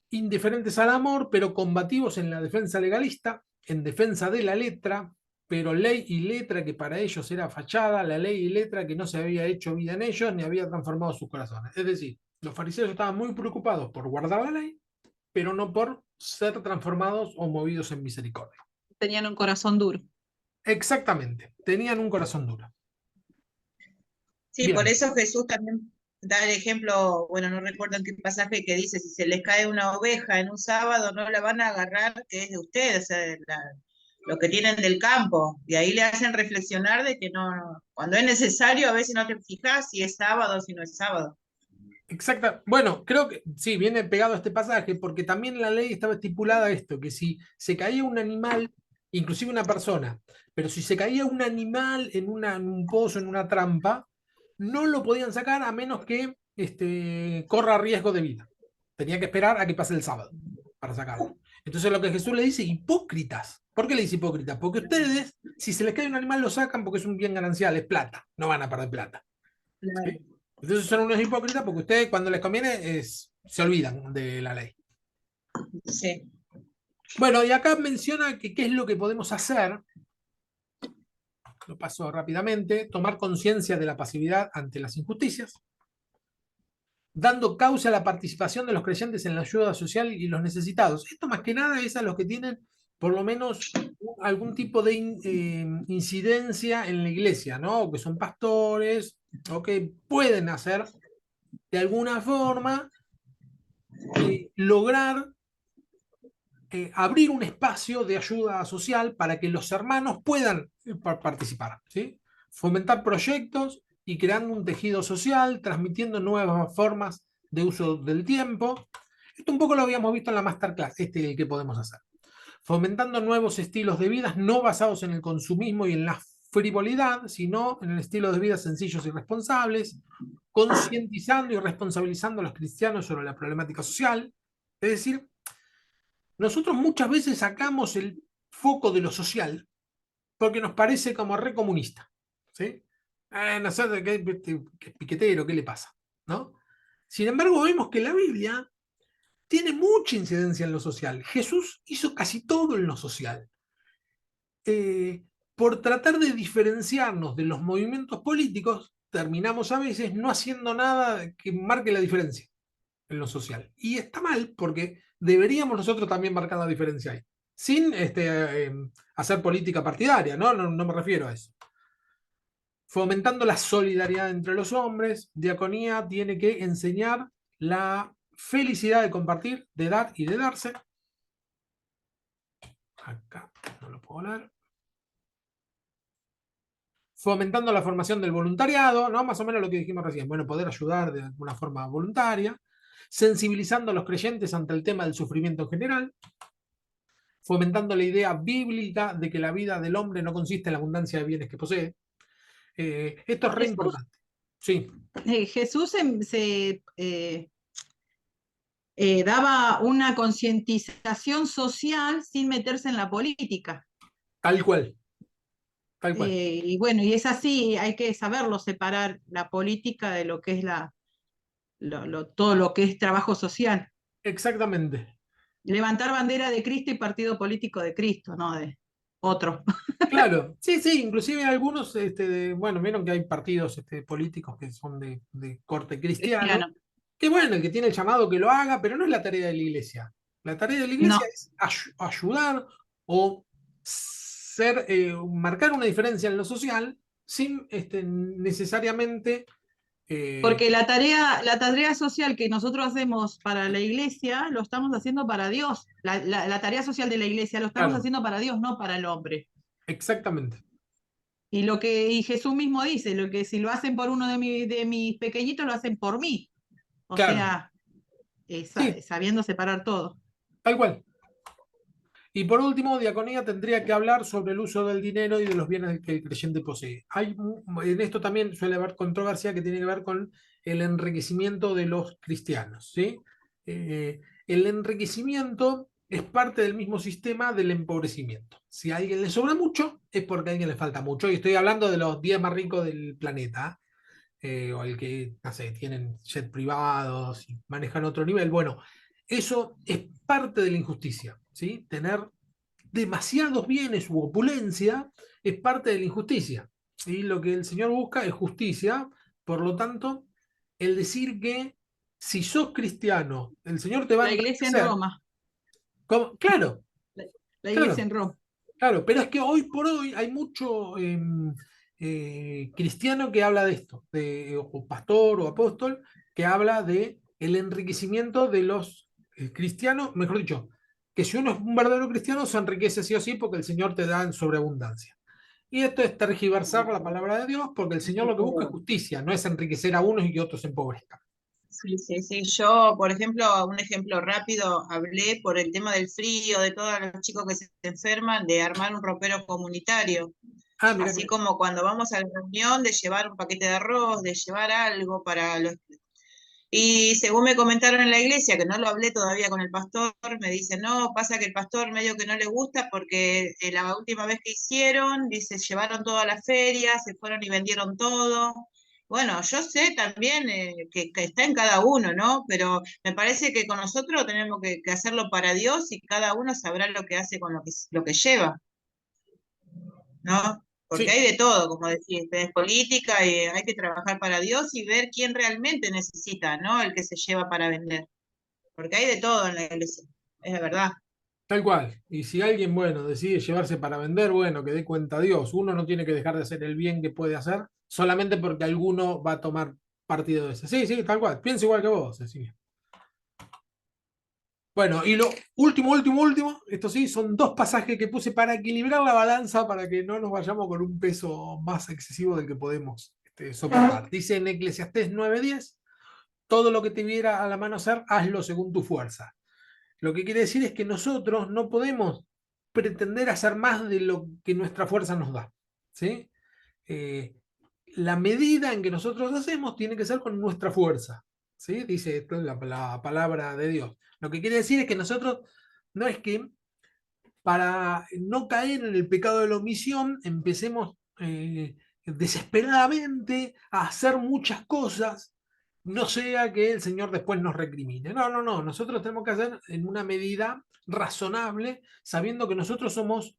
Indiferentes al amor, pero combativos en la defensa legalista, en defensa de la letra, pero ley y letra que para ellos era fachada, la ley y letra que no se había hecho vida en ellos ni había transformado sus corazones. Es decir, los fariseos estaban muy preocupados por guardar la ley, pero no por ser transformados o movidos en misericordia. Tenían un corazón duro. Exactamente, tenían un corazón duro. Sí, Bien. por eso Jesús también da el ejemplo, bueno, no recuerdo en qué pasaje, que dice, si se les cae una oveja en un sábado, no la van a agarrar, que es de ustedes, o sea, lo que tienen del campo. Y ahí le hacen reflexionar de que no, cuando es necesario, a veces no te fijas si es sábado o si no es sábado. Exacto. Bueno, creo que sí, viene pegado a este pasaje, porque también en la ley estaba estipulada esto, que si se caía un animal, inclusive una persona, pero si se caía un animal en un pozo, en una trampa, no lo podían sacar a menos que corra riesgo de vida. Tenía que esperar a que pase el sábado para sacarlo. Entonces lo que Jesús le dice, hipócritas. ¿Por qué le dice hipócritas? Porque ustedes, si se les cae un animal, lo sacan porque es un bien ganancial, es plata, no van a perder plata. Claro. ¿Sí? Entonces son unos hipócritas porque ustedes cuando les conviene se olvidan de la ley. Sí. Bueno, y acá menciona que qué es lo que podemos hacer. Lo paso rápidamente. Tomar conciencia de la pasividad ante las injusticias, dando causa a la participación de los creyentes en la ayuda social y los necesitados. Esto más que nada es a los que tienen por lo menos algún tipo de incidencia en la iglesia, ¿no? O que son pastores, o que pueden hacer de alguna forma lograr abrir un espacio de ayuda social para que los hermanos puedan participar, ¿sí? Fomentar proyectos y creando un tejido social, transmitiendo nuevas formas de uso del tiempo. Esto un poco lo habíamos visto en la masterclass, es el que podemos hacer. Fomentando nuevos estilos de vida no basados en el consumismo y en la frivolidad, sino en el estilo de vida sencillos y responsables, concientizando y responsabilizando a los cristianos sobre la problemática social. Es decir, nosotros muchas veces sacamos el foco de lo social porque nos parece como re comunista. ¿Sí? No sé, qué piquetero, ¿qué le pasa? ¿No? Sin embargo, vemos que la Biblia tiene mucha incidencia en lo social. Jesús hizo casi todo en lo social. Por tratar de diferenciarnos de los movimientos políticos, terminamos a veces no haciendo nada que marque la diferencia en lo social. Y está mal porque deberíamos nosotros también marcar la diferencia ahí. Sin hacer política partidaria, ¿no? No me refiero a eso. Fomentando la solidaridad entre los hombres, diaconía tiene que enseñar la felicidad de compartir, de dar y de darse. Acá no lo puedo leer. Fomentando la formación del voluntariado, ¿no? Más o menos lo que dijimos recién. Bueno, poder ayudar de alguna forma voluntaria. Sensibilizando a los creyentes ante el tema del sufrimiento en general. Fomentando la idea bíblica de que la vida del hombre no consiste en la abundancia de bienes que posee. Esto es re importante. Sí. Jesús daba una concientización social sin meterse en la política. Tal cual. Tal cual. Y bueno, y es así, hay que saberlo separar la política de lo que es todo lo que es trabajo social. Exactamente. Levantar bandera de Cristo y partido político de Cristo, no de otro. Claro, sí, inclusive algunos, bueno, vieron que hay partidos políticos que son de corte cristiano, que bueno, el que tiene el llamado que lo haga, pero no es la tarea de la iglesia. La tarea de la iglesia es ayudar o marcar una diferencia en lo social sin necesariamente Porque la tarea social que nosotros hacemos para la iglesia, lo estamos haciendo para Dios. La tarea social de la iglesia lo estamos Claro. haciendo para Dios, no para el hombre. Exactamente. Y Jesús mismo dice, lo que si lo hacen por uno de mis pequeñitos, lo hacen por mí. O Claro. sea, Sí. sabiendo separar todo. Tal cual. Y por último, diaconía tendría que hablar sobre el uso del dinero y de los bienes que el creyente posee. En esto también suele haber controversia que tiene que ver con el enriquecimiento de los cristianos, ¿sí? El enriquecimiento es parte del mismo sistema del empobrecimiento. Si a alguien le sobra mucho, es porque a alguien le falta mucho. Y estoy hablando de los 10 más ricos del planeta, o el que, no sé, tienen jet privados y manejan otro nivel. Bueno, eso es parte de la injusticia, ¿sí? Tener demasiados bienes u opulencia es parte de la injusticia. ¿Sí? Lo que el Señor busca es justicia, por lo tanto, el decir que si sos cristiano, el Señor te va a La iglesia en enriquecer. Roma. Claro, La claro, iglesia en Roma. claro, pero es que hoy por hoy hay mucho cristiano que habla de esto, o pastor o apóstol, que habla de el enriquecimiento de los cristianos, mejor dicho, que si uno es un verdadero cristiano se enriquece sí o sí porque el Señor te da en sobreabundancia. Y esto es tergiversar la palabra de Dios porque el Señor lo que busca es justicia, no es enriquecer a unos y que otros se empobrezcan. Sí, sí, sí. Yo, por ejemplo, un ejemplo rápido, hablé por el tema del frío, de todos los chicos que se enferman, de armar un ropero comunitario. Ah, mira Así como cuando vamos a la reunión, de llevar un paquete de arroz, de llevar algo para los... Y según me comentaron en la iglesia, que no lo hablé todavía con el pastor, me dicen, no, pasa que el pastor medio que no le gusta porque la última vez que hicieron, dice, llevaron todo a la feria, se fueron y vendieron todo. Bueno, yo sé también que está en cada uno, ¿no? Pero me parece que con nosotros tenemos que hacerlo para Dios y cada uno sabrá lo que hace con lo que lleva, ¿no? Porque sí, hay de todo, como decís, es política y hay que trabajar para Dios y ver quién realmente necesita, ¿no? El que se lleva para vender. Porque hay de todo en la iglesia, es de verdad. tal cual. Y si alguien, bueno, decide llevarse para vender, bueno, que dé cuenta a Dios. Uno no tiene que dejar de hacer el bien que puede hacer solamente porque alguno va a tomar partido de ese. Sí, sí, tal cual. Pienso igual que vos, Cecilia. Bueno, y lo último, esto sí, son dos pasajes que puse para equilibrar la balanza para que no nos vayamos con un peso más excesivo del que podemos soportar. Dice en Eclesiastés 9:10, todo lo que te viera a la mano hacer, hazlo según tu fuerza. Lo que quiere decir es que nosotros no podemos pretender hacer más de lo que nuestra fuerza nos da. ¿Sí? La medida en que nosotros hacemos tiene que ser con nuestra fuerza. ¿Sí? Dice esto en la palabra de Dios. Lo que quiere decir es que nosotros no es que para no caer en el pecado de la omisión empecemos desesperadamente a hacer muchas cosas, no sea que el Señor después nos recrimine. No, no, no, nosotros tenemos que hacer en una medida razonable, sabiendo que nosotros somos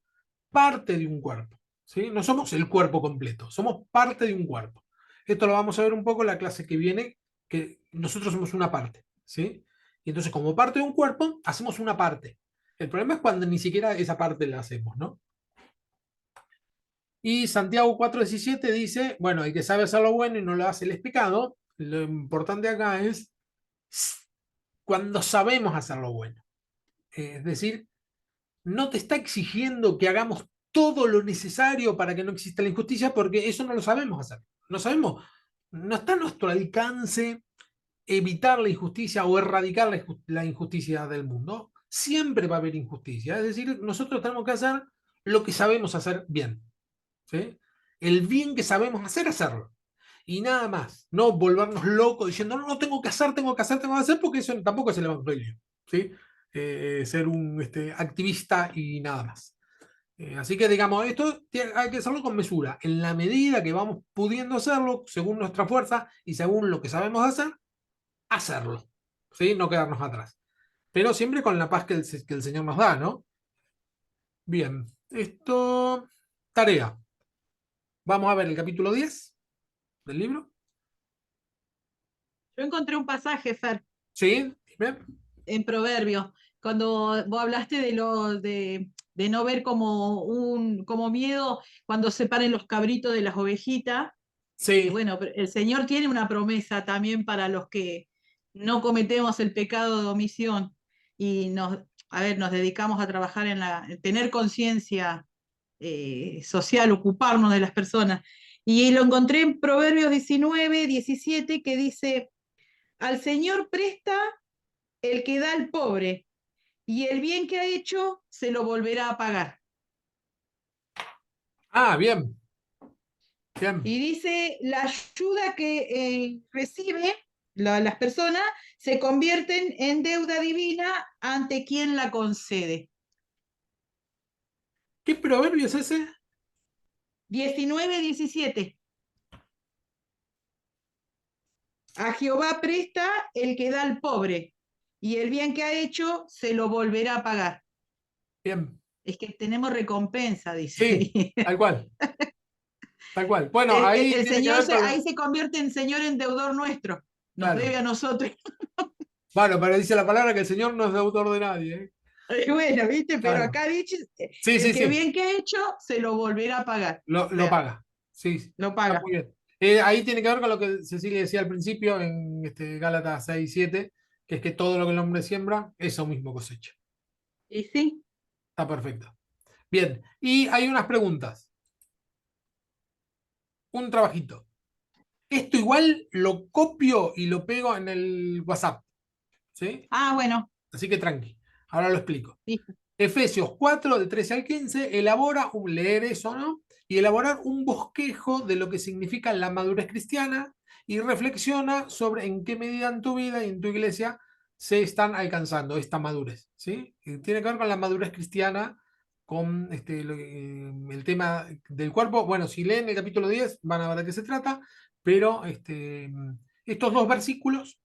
parte de un cuerpo, ¿sí? No somos el cuerpo completo, somos parte de un cuerpo. Esto lo vamos a ver un poco en la clase que viene, que nosotros somos una parte, ¿sí? Y entonces, como parte de un cuerpo, hacemos una parte. El problema es cuando ni siquiera esa parte la hacemos, ¿no? Y Santiago 4:17 dice, bueno, el que sabe hacer lo bueno y no lo hace, él es pecado. Lo importante acá es cuando sabemos hacer lo bueno. Es decir, no te está exigiendo que hagamos todo lo necesario para que no exista la injusticia, porque eso no lo sabemos hacer. No sabemos, no está a nuestro alcance evitar la injusticia o erradicar la injusticia del mundo. Siempre va a haber injusticia. Es decir, nosotros tenemos que hacer lo que sabemos hacer bien. ¿Sí? El bien que sabemos hacer, hacerlo. Y nada más. No volvernos locos diciendo, no, no, tengo que hacer, tengo que hacer, tengo que hacer, porque eso tampoco es el evangelio. ¿Sí? Ser un activista y nada más. Así que digamos, esto hay que hacerlo con mesura. En la medida que vamos pudiendo hacerlo, según nuestra fuerza y según lo que sabemos hacer, hacerlo. ¿Sí? No quedarnos atrás. Pero siempre con la paz que el Señor nos da, ¿no? Bien. Esto. Tarea. Vamos a ver el capítulo 10 del libro. Yo encontré un pasaje, Fer, Sí, dime. en Proverbios, cuando vos hablaste de no ver como miedo cuando separen los cabritos de las ovejitas. Sí, Bueno, pero el Señor tiene una promesa también para los que no cometemos el pecado de omisión y nos dedicamos a trabajar en tener conciencia social, ocuparnos de las personas. Y lo encontré en Proverbios 19, 17, que dice, al Señor presta el que da al pobre, y el bien que ha hecho se lo volverá a pagar. bien, bien, Y dice, la ayuda que recibe las personas se convierten en deuda divina ante quien la concede. ¿qué proverbio es ese? 19, 17. A Jehová presta el que da al pobre, y el bien que ha hecho se lo volverá a pagar. Bien, Es que tenemos recompensa, dice. sí, tal cual, tal cual. Bueno, El, ahí el tiene que Señor ver con... ahí se convierte en Señor en deudor nuestro. Nos Claro. debe a nosotros. Bueno, pero dice la palabra que el Señor no es deudor de nadie, ¿eh? Bueno, ¿viste? Pero Claro. acá dice, Sí, el sí, que sí, bien que ha hecho, se lo volverá a pagar. O lo sea, paga. Sí, sí, lo está paga. muy bien. Ahí tiene que ver con lo que Cecilia decía al principio en Gálatas 6:7, que es que todo lo que el hombre siembra, eso mismo cosecha. Y sí, Está perfecto. Bien, y hay unas preguntas. Un trabajito. Esto igual lo copio y lo pego en el WhatsApp, ¿sí? bueno, Así que tranqui. Ahora lo explico. listo. Efesios 4, de 13 al 15, elabora leer eso, ¿no? Y elaborar un bosquejo de lo que significa la madurez cristiana y reflexiona sobre en qué medida en tu vida y en tu iglesia se están alcanzando esta madurez, ¿sí? Y tiene que ver con la madurez cristiana, con el tema del cuerpo. Bueno, si leen el capítulo 10 van a ver de qué se trata, pero estos dos versículos,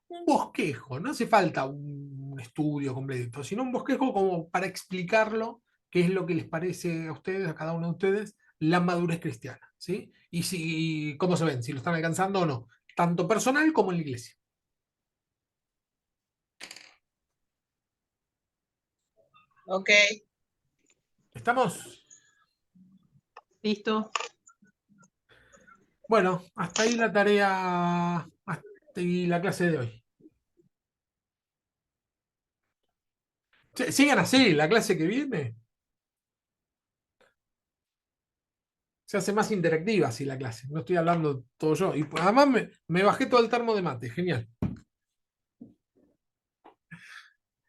un bosquejo, no hace falta un estudio completo, sino un bosquejo como para explicarlo, qué es lo que les parece a ustedes, a cada uno de ustedes, la madurez cristiana, ¿sí? Y si, cómo se ven, si lo están alcanzando o no, tanto personal como en la iglesia. Ok. ¿Estamos? Listo. Bueno, hasta ahí la tarea, hasta ahí la clase de hoy. Sigan así, la clase que viene se hace más interactiva así la clase. No estoy hablando todo yo. Y además me bajé todo el termo de mate, genial.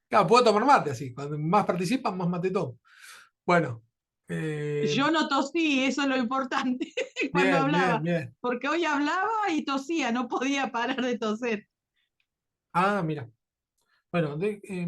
Claro, puedo tomar mate así. Cuando más participan, más mate tomo. Bueno, Yo no tosí, eso es lo importante cuando bien, bien, hablaba, bien. porque hoy hablaba y tosía, no podía parar de toser. Ah, mira. Bueno,